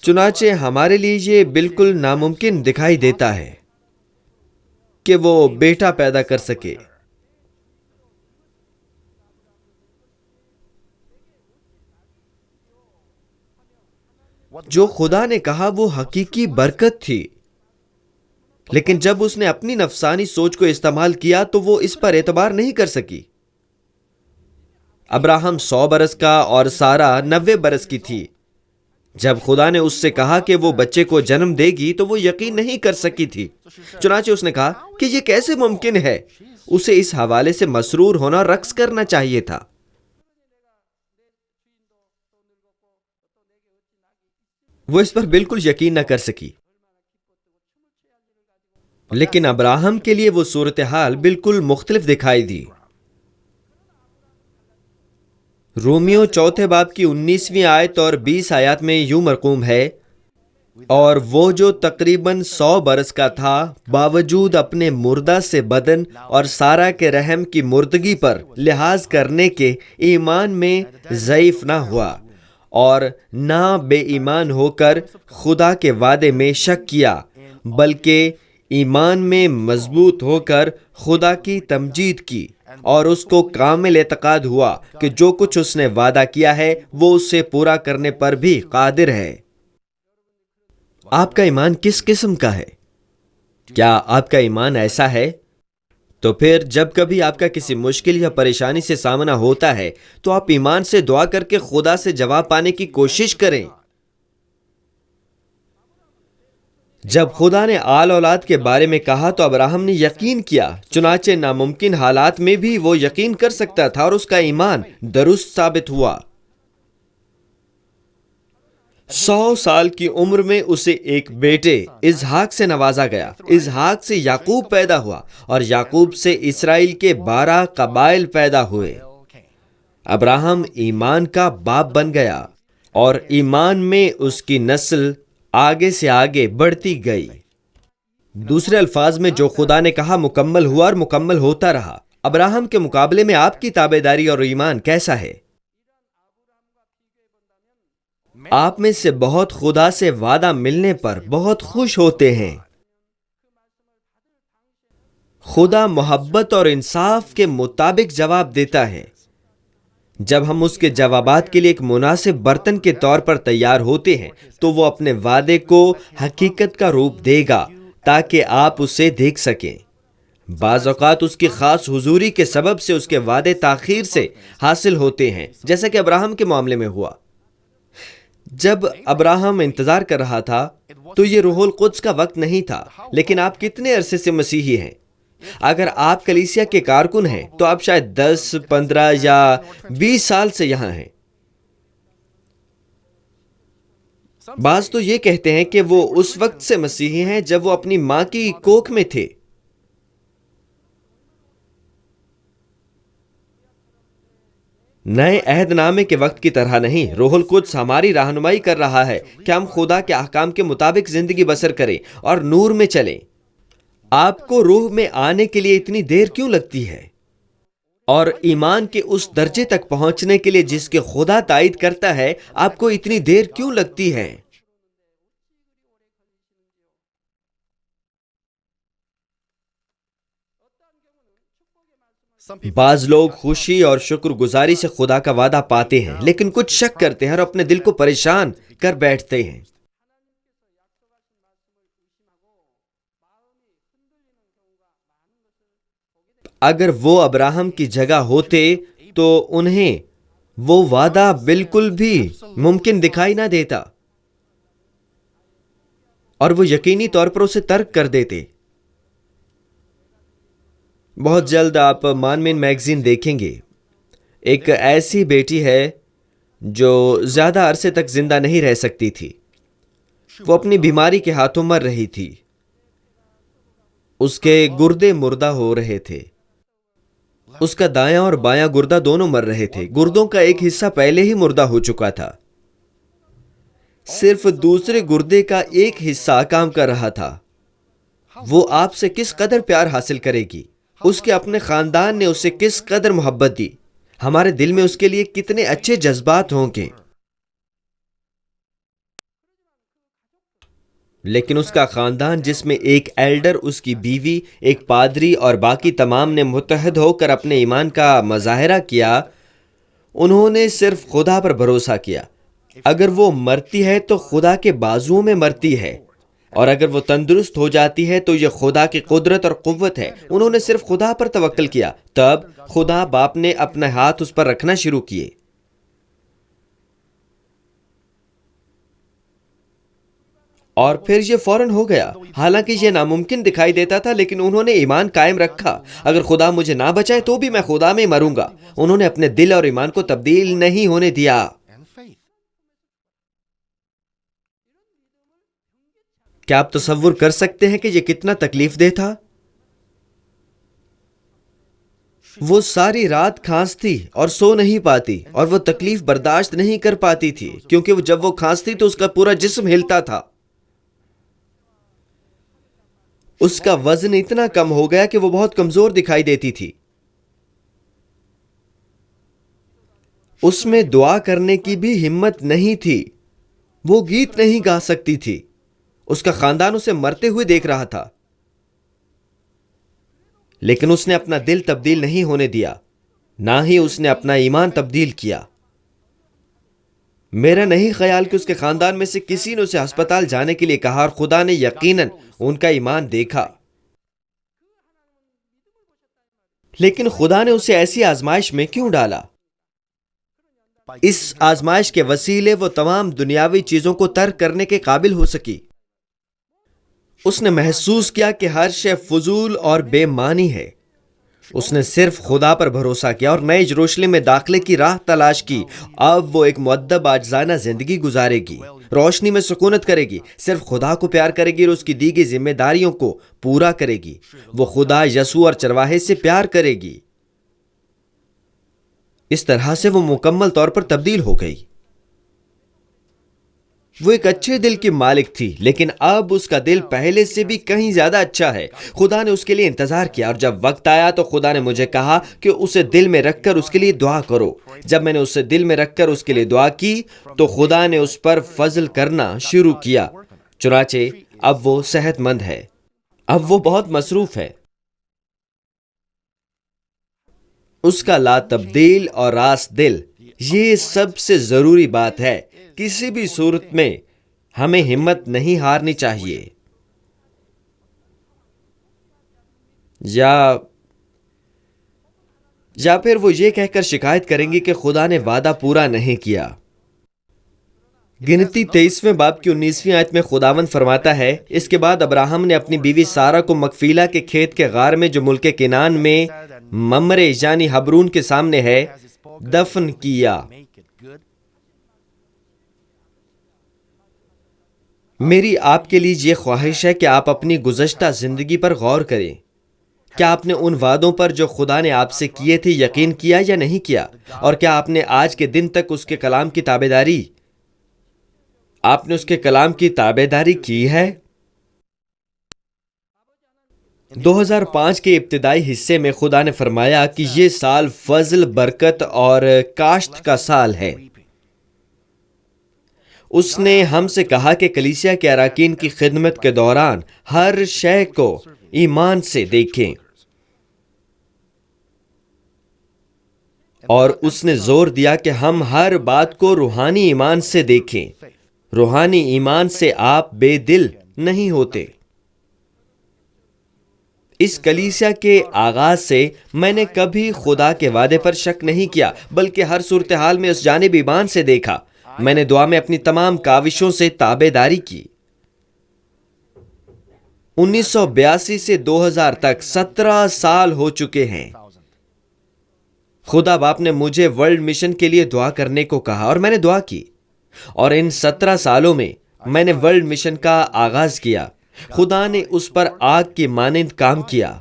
چنانچہ ہمارے لیے یہ بالکل ناممکن دکھائی دیتا ہے کہ وہ بیٹا پیدا کر سکے۔ جو خدا نے کہا وہ حقیقی برکت تھی، لیکن جب اس نے اپنی نفسانی سوچ کو استعمال کیا تو وہ اس پر اعتبار نہیں کر سکی۔ ابراہم 100 برس کا اور سارہ 90 برس کی تھی۔ جب خدا نے اس سے کہا کہ وہ بچے کو جنم دے گی تو وہ یقین نہیں کر سکی تھی۔ چنانچہ اس نے کہا کہ یہ کیسے ممکن ہے؟ اسے اس حوالے سے مسرور ہونا، رقص کرنا چاہیے تھا۔ وہ اس پر بالکل یقین نہ کر سکی۔ لیکن ابراہم کے لیے وہ صورتحال بالکل مختلف دکھائی دی۔ رومیو 4 باب کی 19ویں آیت اور 20 آیات میں یوں مرقوم ہے، اور وہ جو تقریباً 100 برس کا تھا باوجود اپنے مردہ سے بدن اور سارہ کے رحم کی مردگی پر لحاظ کرنے کے ایمان میں ضعیف نہ ہوا اور نہ بے ایمان ہو کر خدا کے وعدے میں شک کیا، بلکہ ایمان میں مضبوط ہو کر خدا کی تمجید کی اور اس کو کامل اعتقاد ہوا کہ جو کچھ اس نے وعدہ کیا ہے وہ اسے پورا کرنے پر بھی قادر ہے۔ آپ کا ایمان کس قسم کا ہے؟ کیا آپ کا ایمان ایسا ہے؟ تو پھر جب کبھی آپ کا کسی مشکل یا پریشانی سے سامنا ہوتا ہے تو آپ ایمان سے دعا کر کے خدا سے جواب پانے کی کوشش کریں۔ جب خدا نے آل اولاد کے بارے میں کہا تو ابراہم نے یقین کیا، چنانچہ ناممکن حالات میں بھی وہ یقین کر سکتا تھا اور اس کا ایمان درست ثابت ہوا۔ 100 سال کی عمر میں اسے ایک بیٹے اسحاق سے نوازا گیا۔ اسحاق سے یعقوب پیدا ہوا اور یعقوب سے اسرائیل کے 12 قبائل پیدا ہوئے۔ ابراہم ایمان کا باپ بن گیا اور ایمان میں اس کی نسل آگے سے آگے بڑھتی گئی۔ دوسرے الفاظ میں جو خدا نے کہا مکمل ہوا اور مکمل ہوتا رہا۔ ابراہم کے مقابلے میں آپ کی تابعداری اور ایمان کیسا ہے؟ آپ میں سے بہت خدا سے وعدہ ملنے پر بہت خوش ہوتے ہیں۔ خدا محبت اور انصاف کے مطابق جواب دیتا ہے۔ جب ہم اس کے جوابات کے لیے ایک مناسب برتن کے طور پر تیار ہوتے ہیں تو وہ اپنے وعدے کو حقیقت کا روپ دے گا تاکہ آپ اسے دیکھ سکیں۔ بعض اوقات اس کی خاص حضوری کے سبب سے اس کے وعدے تاخیر سے حاصل ہوتے ہیں، جیسا کہ ابراہم کے معاملے میں ہوا۔ جب ابراہم انتظار کر رہا تھا تو یہ روح القدس کا وقت نہیں تھا۔ لیکن آپ کتنے عرصے سے مسیحی ہیں؟ اگر آپ کلیسیا کے کارکن ہیں تو آپ شاید 10، 15 یا 20 سال سے یہاں ہیں۔ بعض تو یہ کہتے ہیں کہ وہ اس وقت سے مسیحی ہیں جب وہ اپنی ماں کی کوکھ میں تھے۔ نئے عہد نامے کے وقت کی طرح نہیں، روح القدس ہماری رہنمائی کر رہا ہے کہ ہم خدا کے احکام کے مطابق زندگی بسر کریں اور نور میں چلیں۔ آپ کو روح میں آنے کے لیے اتنی دیر کیوں لگتی ہے؟ اور ایمان کے اس درجے تک پہنچنے کے لیے جس کے خدا تائید کرتا ہے آپ کو اتنی دیر کیوں لگتی ہے؟ بعض لوگ خوشی اور شکر گزاری سے خدا کا وعدہ پاتے ہیں، لیکن کچھ شک کرتے ہیں اور اپنے دل کو پریشان کر بیٹھتے ہیں۔ اگر وہ ابراہم کی جگہ ہوتے تو انہیں وہ وعدہ بالکل بھی ممکن دکھائی نہ دیتا اور وہ یقینی طور پر اسے ترک کر دیتے۔ بہت جلد آپ مان مین میگزین دیکھیں گے۔ ایک ایسی بیٹی ہے جو زیادہ عرصے تک زندہ نہیں رہ سکتی تھی۔ وہ اپنی بیماری کے ہاتھوں مر رہی تھی۔ اس کے گردے مردہ ہو رہے تھے۔ اس کا دایاں اور بایاں گردہ دونوں مر رہے تھے۔ گردوں کا ایک حصہ پہلے ہی مردہ ہو چکا تھا، صرف دوسرے گردے کا ایک حصہ کام کر رہا تھا۔ وہ آپ سے کس قدر پیار حاصل کرے گی؟ اس کے اپنے خاندان نے اسے کس قدر محبت دی؟ ہمارے دل میں اس کے لیے کتنے اچھے جذبات ہوں گے، لیکن اس کا خاندان، جس میں ایک ایلڈر، اس کی بیوی، ایک پادری اور باقی تمام نے متحد ہو کر اپنے ایمان کا مظاہرہ کیا، انہوں نے صرف خدا پر بھروسہ کیا۔ اگر وہ مرتی ہے تو خدا کے بازوؤں میں مرتی ہے، اور اگر وہ تندرست ہو جاتی ہے تو یہ خدا کی قدرت اور قوت ہے۔ انہوں نے صرف خدا پر توکل کیا، تب خدا باپ نے اپنے ہاتھ اس پر رکھنا شروع کیے۔ اور پھر یہ فوراً ہو گیا۔ حالانکہ یہ ناممکن دکھائی دیتا تھا، لیکن انہوں نے ایمان قائم رکھا۔ اگر خدا مجھے نہ بچائے تو بھی میں خدا میں مروں گا۔ انہوں نے اپنے دل اور ایمان کو تبدیل نہیں ہونے دیا۔ کیا آپ تصور کر سکتے ہیں کہ یہ کتنا تکلیف دہ تھا؟ وہ ساری رات کھانستی اور سو نہیں پاتی، اور وہ تکلیف برداشت نہیں کر پاتی تھی، کیونکہ جب وہ کھانستی تو اس کا پورا جسم ہلتا تھا۔ اس کا وزن اتنا کم ہو گیا کہ وہ بہت کمزور دکھائی دیتی تھی۔ اس میں دعا کرنے کی بھی ہمت نہیں تھی۔ وہ گیت نہیں گا سکتی تھی۔ اس کا خاندان اسے مرتے ہوئے دیکھ رہا تھا، لیکن اس نے اپنا دل تبدیل نہیں ہونے دیا، نہ ہی اس نے اپنا ایمان تبدیل کیا۔ میرا نہیں خیال کہ اس کے خاندان میں سے کسی نے اسے ہسپتال جانے کے لیے کہا، اور خدا نے یقیناً ان کا ایمان دیکھا۔ لیکن خدا نے اسے ایسی آزمائش میں کیوں ڈالا؟ اس آزمائش کے وسیلے وہ تمام دنیاوی چیزوں کو ترک کرنے کے قابل ہو سکی۔ اس نے محسوس کیا کہ ہر شے فضول اور بے معنی ہے۔ اس نے صرف خدا پر بھروسہ کیا اور نئے یروشلم میں داخلے کی راہ تلاش کی۔ اب وہ ایک مؤدب عاجزانہ زندگی گزارے گی، روشنی میں سکونت کرے گی، صرف خدا کو پیار کرے گی اور اس کی دی گئی ذمہ داریوں کو پورا کرے گی۔ وہ خدا، یسوع اور چرواہے سے پیار کرے گی۔ اس طرح سے وہ مکمل طور پر تبدیل ہو گئی۔ وہ ایک اچھے دل کی مالک تھی، لیکن اب اس کا دل پہلے سے بھی کہیں زیادہ اچھا ہے۔ خدا نے اس کے لیے انتظار کیا، اور جب وقت آیا تو خدا نے مجھے کہا کہ اسے دل میں رکھ کر اس کے لیے دعا کرو۔ جب میں نے اسے دل میں رکھ کر اس کے لیے دعا کی تو خدا نے اس پر فضل کرنا شروع کیا۔ چنانچہ اب وہ صحت مند ہے۔ اب وہ بہت مصروف ہے۔ اس کا لا تبدیل اور راست دل، یہ سب سے ضروری بات ہے۔ کسی بھی صورت میں ہمیں ہمت نہیں ہارنی چاہیے، یا پھر وہ یہ کہہ کر شکایت کریں گی کہ خدا نے وعدہ پورا نہیں کیا۔ گنتی 23ویں باب کی 19ویں آیت میں خداوند فرماتا ہے، اس کے بعد ابراہم نے اپنی بیوی سارہ کو مغفیلا کے کھیت کے غار میں جو ملک کنعان میں ممرے یعنی حبرون کے سامنے ہے دفن کیا۔ میری آپ کے لیے یہ خواہش ہے کہ آپ اپنی گزشتہ زندگی پر غور کریں۔ کیا آپ نے ان وعدوں پر جو خدا نے آپ سے کیے تھے یقین کیا یا نہیں کیا؟ اور کیا آپ نے آج کے دن تک اس کے کلام کی تابعداری کی تابعداری کی ہے؟ 2005 کے ابتدائی حصے میں خدا نے فرمایا کہ یہ سال فضل، برکت اور کاشت کا سال ہے۔ اس نے ہم سے کہا کہ کلیسیا کے اراکین کی خدمت کے دوران ہر شے کو ایمان سے دیکھیں۔ اور اس نے زور دیا کہ ہم ہر بات کو روحانی ایمان سے دیکھیں۔ روحانی ایمان سے آپ بے دل نہیں ہوتے۔ اس کلیسیا کے آغاز سے میں نے کبھی خدا کے وعدے پر شک نہیں کیا، بلکہ ہر صورتحال میں اس جانب ایمان سے دیکھا۔ میں نے دعا میں اپنی تمام کاوشوں سے تابع داری کی۔ 1982 سے 2000 تک 17 سال ہو چکے ہیں۔ خدا باپ نے مجھے ورلڈ مشن کے لیے دعا کرنے کو کہا اور میں نے دعا کی، اور ان 17 سالوں میں نے ورلڈ مشن کا آغاز کیا۔ خدا نے اس پر آگ کی مانند کام کیا۔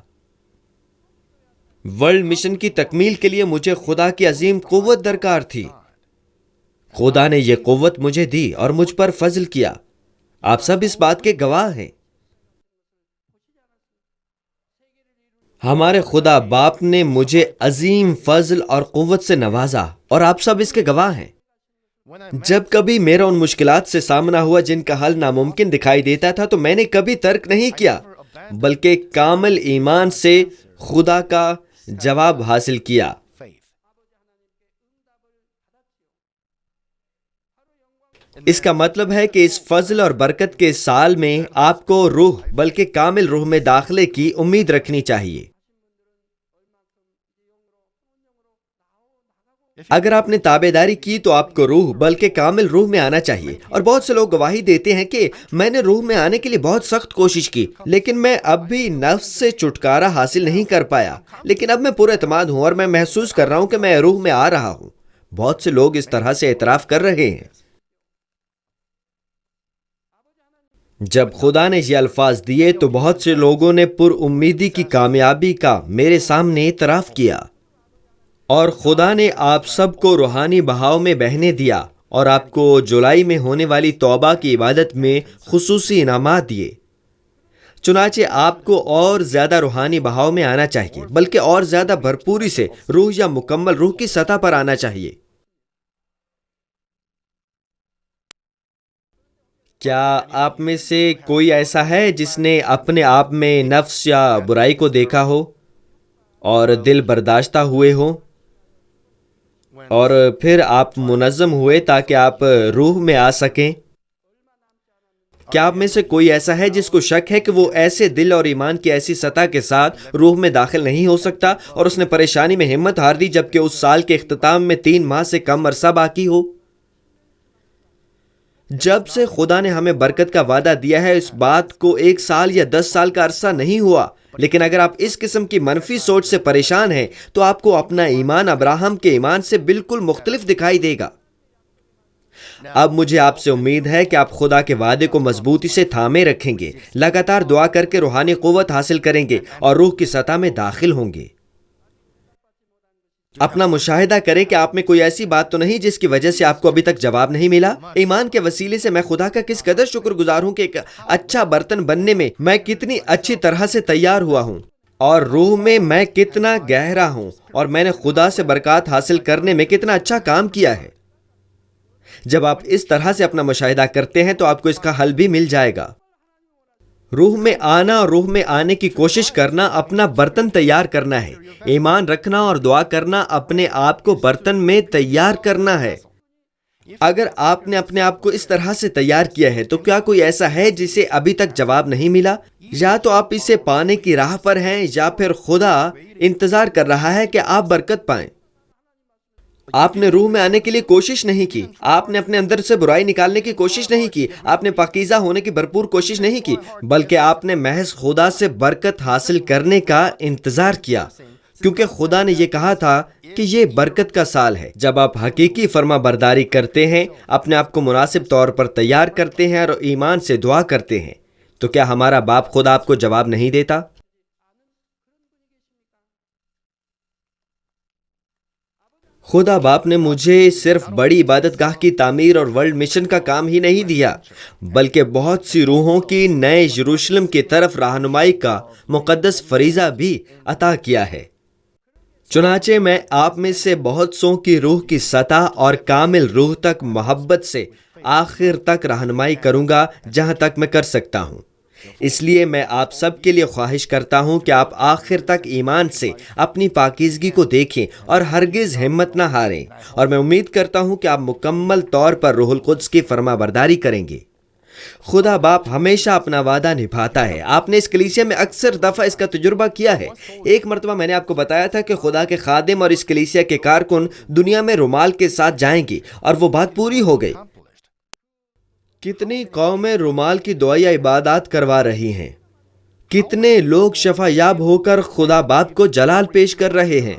ورلڈ مشن کی تکمیل کے لیے مجھے خدا کی عظیم قوت درکار تھی۔ خدا نے یہ قوت مجھے دی اور مجھ پر فضل کیا۔ آپ سب اس بات کے گواہ ہیں۔ ہمارے خدا باپ نے مجھے عظیم فضل اور قوت سے نوازا، اور آپ سب اس کے گواہ ہیں۔ جب کبھی میرا ان مشکلات سے سامنا ہوا جن کا حل ناممکن دکھائی دیتا تھا، تو میں نے کبھی ترک نہیں کیا، بلکہ کامل ایمان سے خدا کا جواب حاصل کیا۔ اس کا مطلب ہے کہ اس فضل اور برکت کے سال میں آپ کو روح، بلکہ کامل روح میں داخلے کی امید رکھنی چاہیے۔ اگر آپ نے تابعداری کی تو آپ کو روح، بلکہ کامل روح میں آنا چاہیے۔ اور بہت سے لوگ گواہی دیتے ہیں کہ میں نے روح میں آنے کے لیے بہت سخت کوشش کی، لیکن میں اب بھی نفس سے چھٹکارا حاصل نہیں کر پایا۔ لیکن اب میں پورا اعتماد ہوں اور میں محسوس کر رہا ہوں کہ میں روح میں آ رہا ہوں۔ بہت سے لوگ اس طرح سے اعتراف کر رہے ہیں۔ جب خدا نے یہ الفاظ دیے تو بہت سے لوگوں نے پر امیدی کی کامیابی کا میرے سامنے اعتراف کیا، اور خدا نے آپ سب کو روحانی بہاؤ میں بہنے دیا، اور آپ کو جولائی میں ہونے والی توبہ کی عبادت میں خصوصی انعامات دیے۔ چنانچہ آپ کو اور زیادہ روحانی بہاؤ میں آنا چاہیے، بلکہ اور زیادہ بھرپوری سے روح یا مکمل روح کی سطح پر آنا چاہیے۔ کیا آپ میں سے کوئی ایسا ہے جس نے اپنے آپ میں نفس یا برائی کو دیکھا ہو اور دل برداشتہ ہوئے ہو، اور پھر آپ منظم ہوئے تاکہ آپ روح میں آ سکیں؟ کیا آپ میں سے کوئی ایسا ہے جس کو شک ہے کہ وہ ایسے دل اور ایمان کی ایسی سطح کے ساتھ روح میں داخل نہیں ہو سکتا، اور اس نے پریشانی میں ہمت ہار دی جبکہ اس سال کے اختتام میں 3 ماہ سے کم عرصہ باقی ہو؟ جب سے خدا نے ہمیں برکت کا وعدہ دیا ہے، اس بات کو 1 سال یا 10 سال کا عرصہ نہیں ہوا۔ لیکن اگر آپ اس قسم کی منفی سوچ سے پریشان ہیں تو آپ کو اپنا ایمان ابراہم کے ایمان سے بالکل مختلف دکھائی دے گا۔ اب مجھے آپ سے امید ہے کہ آپ خدا کے وعدے کو مضبوطی سے تھامے رکھیں گے، لگاتار دعا کر کے روحانی قوت حاصل کریں گے اور روح کی سطح میں داخل ہوں گے۔ اپنا مشاہدہ کریں کہ آپ میں کوئی ایسی بات تو نہیں جس کی وجہ سے آپ کو ابھی تک جواب نہیں ملا۔ ایمان کے وسیلے سے میں خدا کا کس قدر شکر گزار ہوں کہ ایک اچھا برتن بننے میں کتنی اچھی طرح سے تیار ہوا ہوں، اور روح میں کتنا گہرا ہوں، اور میں نے خدا سے برکات حاصل کرنے میں کتنا اچھا کام کیا ہے۔ جب آپ اس طرح سے اپنا مشاہدہ کرتے ہیں تو آپ کو اس کا حل بھی مل جائے گا۔ روح میں آنا اور روح میں آنے کی کوشش کرنا اپنا برتن تیار کرنا ہے۔ ایمان رکھنا اور دعا کرنا اپنے آپ کو برتن میں تیار کرنا ہے۔ اگر آپ نے اپنے آپ کو اس طرح سے تیار کیا ہے تو کیا کوئی ایسا ہے جسے ابھی تک جواب نہیں ملا؟ یا تو آپ اسے پانے کی راہ پر ہیں، یا پھر خدا انتظار کر رہا ہے کہ آپ برکت پائیں۔ آپ نے روح میں آنے کے لیے کوشش نہیں کی، آپ نے اپنے اندر سے برائی نکالنے کی کوشش نہیں کی، آپ نے پاکیزہ ہونے کی بھرپور کوشش نہیں کی، بلکہ آپ نے محض خدا سے برکت حاصل کرنے کا انتظار کیا، کیونکہ خدا نے یہ کہا تھا کہ یہ برکت کا سال ہے۔ جب آپ حقیقی فرما برداری کرتے ہیں، اپنے آپ کو مناسب طور پر تیار کرتے ہیں اور ایمان سے دعا کرتے ہیں، تو کیا ہمارا باپ خدا آپ کو جواب نہیں دیتا؟ خدا باپ نے مجھے صرف بڑی عبادت گاہ کی تعمیر اور ورلڈ مشن کا کام ہی نہیں دیا، بلکہ بہت سی روحوں کی نئے یروشلم کی طرف رہنمائی کا مقدس فریضہ بھی عطا کیا ہے۔ چنانچہ میں آپ میں سے بہت سوں کی روح کی سطح اور کامل روح تک محبت سے آخر تک رہنمائی کروں گا جہاں تک میں کر سکتا ہوں۔ اس لیے میں آپ سب کے لیے خواہش کرتا ہوں کہ آپ آخر تک ایمان سے اپنی پاکیزگی کو دیکھیں اور ہرگز ہمت نہ ہاریں، اور میں امید کرتا ہوں کہ آپ مکمل طور پر روح القدس کی فرما برداری کریں گے۔ خدا باپ ہمیشہ اپنا وعدہ نبھاتا ہے۔ آپ نے اس کلیسیا میں اکثر دفعہ اس کا تجربہ کیا ہے۔ ایک مرتبہ میں نے آپ کو بتایا تھا کہ خدا کے خادم اور اس کلیسیا کے کارکن دنیا میں رومال کے ساتھ جائیں گے، اور وہ بات پوری ہو گئی۔ کتنی قومیں رومال کی دعائیا عبادات کروا رہی ہیں، کتنے لوگ شفا یاب ہو کر خدا باپ کو جلال پیش کر رہے ہیں۔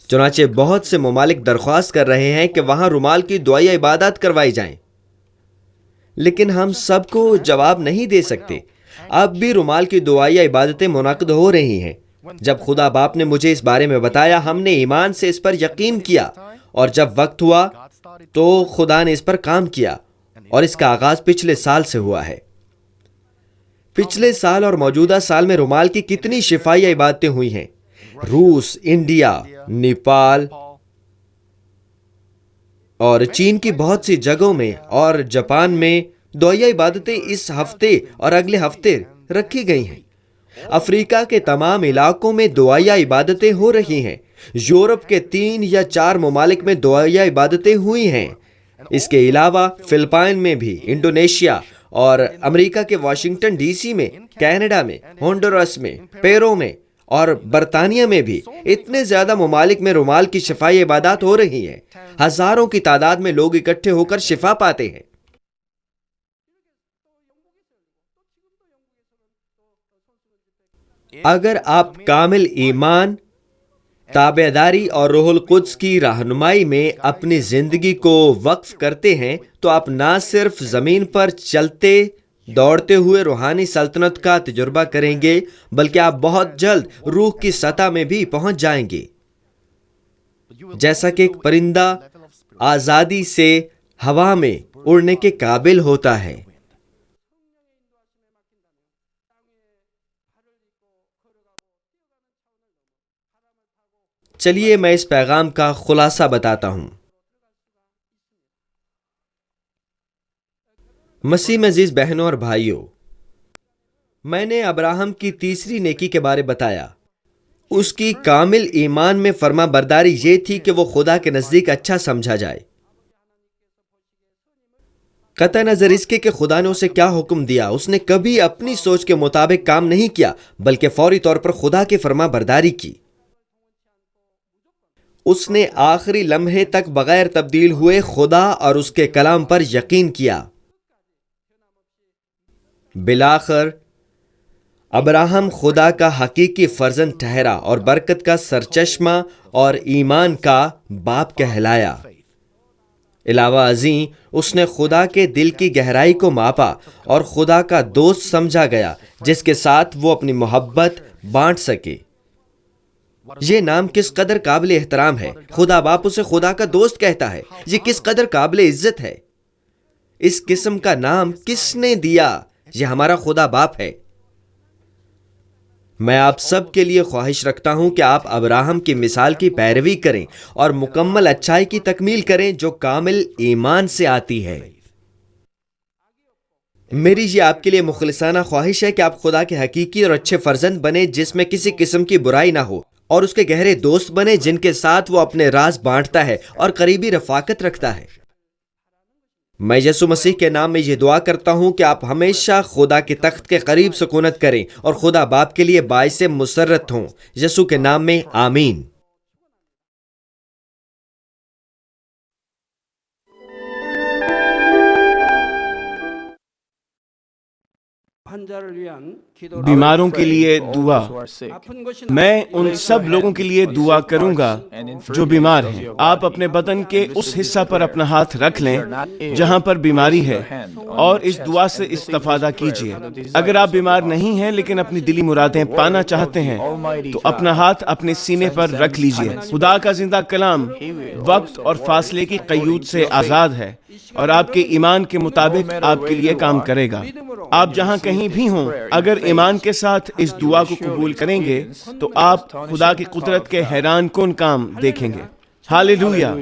چنانچہ بہت سے ممالک درخواست کر رہے ہیں کہ وہاں رومال کی دعائیا عبادات کروائی جائیں، لیکن ہم سب کو جواب نہیں دے سکتے۔ اب بھی رومال کی دعائیا عبادتیں منعقد ہو رہی ہیں۔ جب خدا باپ نے مجھے اس بارے میں بتایا، ہم نے ایمان سے اس پر یقین کیا، اور جب وقت ہوا تو خدا نے اس پر کام کیا، اور اس کا آغاز پچھلے سال سے ہوا ہے۔ پچھلے سال اور موجودہ سال میں رومال کی کتنی شفائی عبادتیں ہوئی ہیں۔ روس، انڈیا، نیپال اور چین کی بہت سی جگہوں میں اور جاپان میں دعائیا عبادتیں اس ہفتے اور اگلے ہفتے رکھی گئی ہیں۔ افریقہ کے تمام علاقوں میں دعائیا عبادتیں ہو رہی ہیں۔ یورپ کے 3 یا 4 ممالک میں دعائیا عبادتیں ہوئی ہیں۔ اس کے علاوہ فلپائن میں بھی، انڈونیشیا اور امریکہ کے واشنگٹن ڈی سی میں، کینیڈا میں، ہونڈورس میں، پیرو میں اور برطانیہ میں بھی اتنے زیادہ ممالک میں رومال کی شفائی عبادات ہو رہی ہیں۔ ہزاروں کی تعداد میں لوگ اکٹھے ہو کر شفا پاتے ہیں۔ اگر آپ کامل ایمان، تابعداری اور روح القدس کی رہنمائی میں اپنی زندگی کو وقف کرتے ہیں تو آپ نہ صرف زمین پر چلتے دوڑتے ہوئے روحانی سلطنت کا تجربہ کریں گے، بلکہ آپ بہت جلد روح کی سطح میں بھی پہنچ جائیں گے، جیسا کہ ایک پرندہ آزادی سے ہوا میں اڑنے کے قابل ہوتا ہے۔ چلیے میں اس پیغام کا خلاصہ بتاتا ہوں۔ مسیح میں عزیز بہنوں اور بھائیوں، میں نے ابراہم کی تیسری نیکی کے بارے بتایا۔ اس کی کامل ایمان میں فرما برداری یہ تھی کہ وہ خدا کے نزدیک اچھا سمجھا جائے، قطع نظر اس کے کہ خدا نے اسے کیا حکم دیا۔ اس نے کبھی اپنی سوچ کے مطابق کام نہیں کیا، بلکہ فوری طور پر خدا کی فرما برداری کی۔ اس نے آخری لمحے تک بغیر تبدیل ہوئے خدا اور اس کے کلام پر یقین کیا۔ بالآخر ابراہم خدا کا حقیقی فرزند ٹھہرا اور برکت کا سرچشمہ اور ایمان کا باپ کہلایا۔ علاوہ ازیں اس نے خدا کے دل کی گہرائی کو ماپا اور خدا کا دوست سمجھا گیا، جس کے ساتھ وہ اپنی محبت بانٹ سکے۔ یہ نام کس قدر قابل احترام ہے۔ خدا باپ اسے خدا کا دوست کہتا ہے۔ یہ کس قدر قابل عزت ہے۔ اس قسم کا نام کس نے دیا؟ یہ ہمارا خدا باپ ہے۔ میں آپ سب کے لیے خواہش رکھتا ہوں کہ آپ ابراہم کی مثال کی پیروی کریں اور مکمل اچھائی کی تکمیل کریں جو کامل ایمان سے آتی ہے۔ میری یہ آپ کے لیے مخلصانہ خواہش ہے کہ آپ خدا کے حقیقی اور اچھے فرزند بنیں، جس میں کسی قسم کی برائی نہ ہو، اور اس کے گہرے دوست بنیں جن کے ساتھ وہ اپنے راز بانٹتا ہے اور قریبی رفاقت رکھتا ہے۔ میں یسوع مسیح کے نام میں یہ دعا کرتا ہوں کہ آپ ہمیشہ خدا کے تخت کے قریب سکونت کریں اور خدا باپ کے لیے باعث مسرت ہوں۔ یسوع کے نام میں آمین۔ بیماروں کے لیے دعا۔ میں ان سب لوگوں کے لیے دعا کروں گا جو بیمار ہیں۔ آپ اپنے بدن کے اس حصہ پر اپنا ہاتھ رکھ لیں جہاں پر بیماری ہے اور اس دعا سے استفادہ کیجیے۔ اگر آپ بیمار نہیں ہیں لیکن اپنی دلی مرادیں پانا چاہتے ہیں تو اپنا ہاتھ اپنے سینے پر رکھ لیجیے۔ خدا کا زندہ کلام وقت اور فاصلے کی قیود سے آزاد ہے اور آپ کے ایمان کے مطابق آپ کے لیے کام کرے گا۔ آپ جہاں کہیں بھی ہوں، اگر ایمان کے ساتھ اس دعا کو قبول کریں گے تو آپ خدا کی قدرت کے حیران کن کام دیکھیں گے۔ ہاللویا۔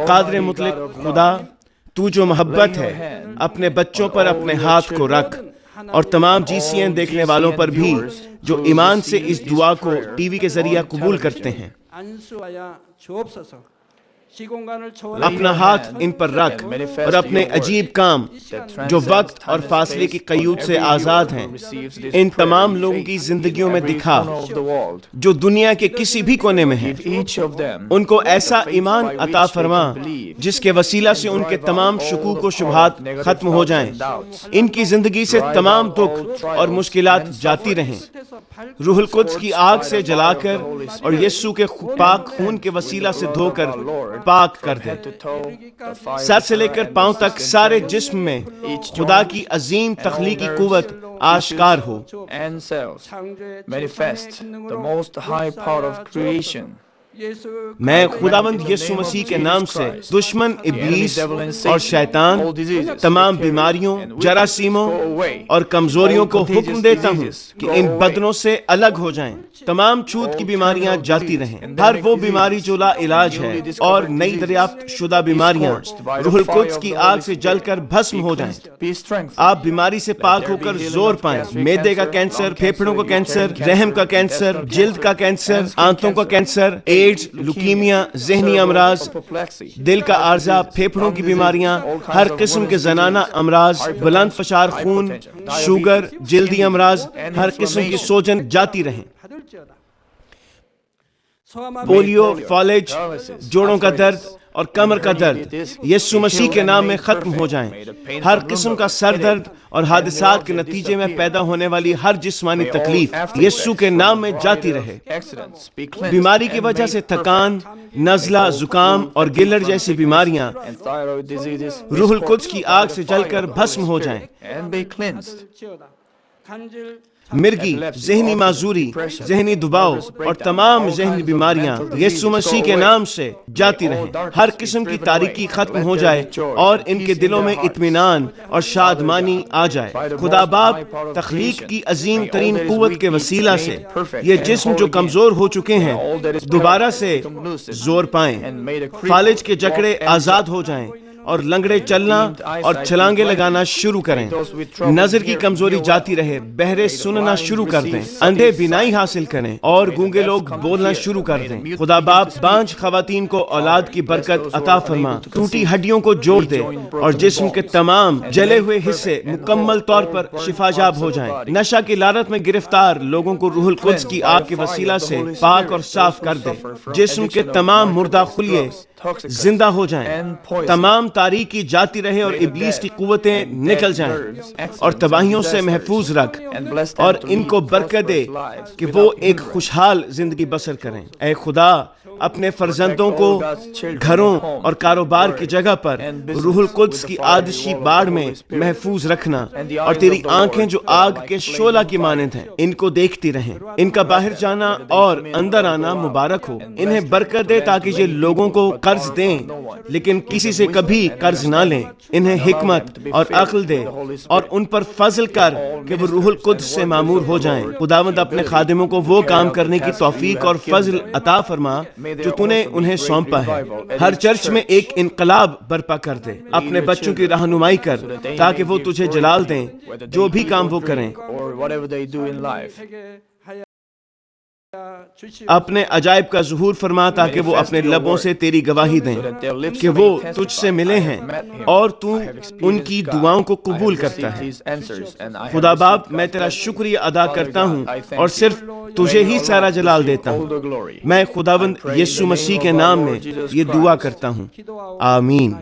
قادر مطلق خدا، تو جو محبت ہے، اپنے بچوں پر اپنے ہاتھ کو رکھ اور تمام GCN دیکھنے والوں پر بھی جو ایمان سے اس دعا کو ٹی وی کے ذریعے قبول کرتے ہیں۔ اپنا ہاتھ ان پر رکھ اور اپنے عجیب کام جو وقت اور فاصلے کی قیود سے آزاد ہیں ان تمام لوگوں کی زندگیوں میں دکھا جو دنیا کے کسی بھی کونے میں ہیں۔ ان کو ایسا ایمان عطا فرما جس کے وسیلہ سے ان کے تمام شکوک و شبہات ختم ہو جائیں، ان کی زندگی سے تمام دکھ اور مشکلات جاتی رہیں، روح القدس کی آگ سے جلا کر اور یسوع کے پاک خون کے وسیلہ سے دھو کر پاک کر دے۔ سر سے لے کر پاؤں تک سارے جسم میں خدا کی عظیم تخلیقی قوت آشکار ہو۔ میں خداوند یسوع مسیح کے نام سے دشمن ابلیس اور شیطان، تمام بیماریوں، جراثیموں اور کمزوریوں کو حکم دیتا ہوں کہ ان بدنوں سے الگ ہو جائیں۔ تمام چھوت کی بیماریاں جاتی رہیں، ہر وہ بیماری جو لا علاج ہے اور نئی دریافت شدہ بیماریاں روح القدس کی آگ سے جل کر بھسم ہو جائیں۔ آپ بیماری سے پاک ہو کر زور پائیں۔ معدے کا کینسر، پھیپھڑوں کا کینسر، رحم کا کینسر، جلد کا کینسر، آنتوں کا کینسر، ایڈز، لیوکیمیا، ذہنی امراض، دل کا عارضہ، پھیپھڑوں کی بیماریاں، ہر قسم کے زنانہ امراض، بلند فشار خون، شوگر، جلدی امراض، ہر قسم کی سوجن جاتی رہیں۔ پولیو، فالج، جوڑوں کا درد اور کمر کا درد یسوع مسیح کے نام میں ختم ہو جائیں۔ ہر قسم کا سر درد اور حادثات کے نتیجے میں پیدا ہونے والی ہر جسمانی تکلیف یسوع کے نام میں جاتی رہے۔ بیماری کی وجہ سے تھکان، نزلہ، زکام اور گلڑ جیسی بیماریاں روح القدس کی آگ سے جل کر بھسم ہو جائیں۔ مرگی، ذہنی معذوری، ذہنی دباؤ اور تمام ذہنی بیماریاں یسوع مسیح کے نام سے جاتی رہیں۔ ہر قسم کی تاریکی ختم ہو جائے اور ان کے دلوں میں اطمینان اور شادمانی آ جائے۔ خدا باپ تخلیق کی عظیم ترین قوت کے وسیلہ سے یہ جسم جو کمزور ہو چکے ہیں دوبارہ سے زور پائیں، فالج کے جکڑے آزاد ہو جائیں اور لنگڑے چلنا اور چھلانگے لگانا شروع کریں۔ نظر کی کمزوری جاتی رہے، بہرے سننا شروع کر دیں، اندھے بینائی حاصل کریں اور گونگے لوگ بولنا شروع کر دیں۔ خدا باپ بانجھ خواتین کو اولاد کی برکت عطا فرما، ٹوٹی ہڈیوں کو جوڑ دے اور جسم کے تمام جلے ہوئے حصے مکمل طور پر شفا یاب ہو جائیں۔ نشہ کی لعنت میں گرفتار لوگوں کو روح القدس کی آگ کے وسیلہ سے پاک اور صاف کر دے۔ جسم کے تمام مردہ خلیے زندہ ہو جائیں، تمام تاریکی جاتی رہے اور ابلیس کی قوتیں نکل جائیں اور تباہیوں سے محفوظ رکھ اور ان کو برکت دے کہ وہ ایک خوشحال زندگی بسر کریں۔ اے خدا، اپنے فرزندوں کو گھروں اور کاروبار کی جگہ پر روح القدس کی آتشی باڑ میں محفوظ رکھنا اور تیری آنکھیں جو آگ کے شعلہ کی مانند ہیں ان کو دیکھتی رہیں۔ ان کا باہر جانا اور اندر آنا مبارک ہو۔ انہیں برکت دے تاکہ یہ لوگوں کو قرض دیں لیکن کسی سے کبھی قرض نہ لیں۔ انہیں حکمت اور عقل دے اور ان پر فضل کر کہ وہ روح القدس سے معمور ہو جائیں۔ خداوند اپنے خادموں کو وہ کام کرنے کی توفیق اور فضل عطا فرما جو تو نے انہیں سونپا ہے۔ ہر چرچ میں ایک انقلاب برپا کر دے۔ اپنے بچوں کی رہنمائی کر تاکہ وہ تجھے جلال دیں جو بھی کام وہ کریں۔ اپنے عجائب کا ظہور فرما تاکہ وہ اپنے لبوں سے تیری گواہی دیں کہ وہ تجھ سے ملے ہیں اور تو ان کی دعاؤں کو قبول کرتا ہے۔ خدا باپ، میں تیرا شکریہ ادا کرتا ہوں اور صرف تجھے ہی سارا جلال دیتا ہوں۔ میں خداوند یسوع مسیح کے نام میں یہ دعا کرتا ہوں، آمین۔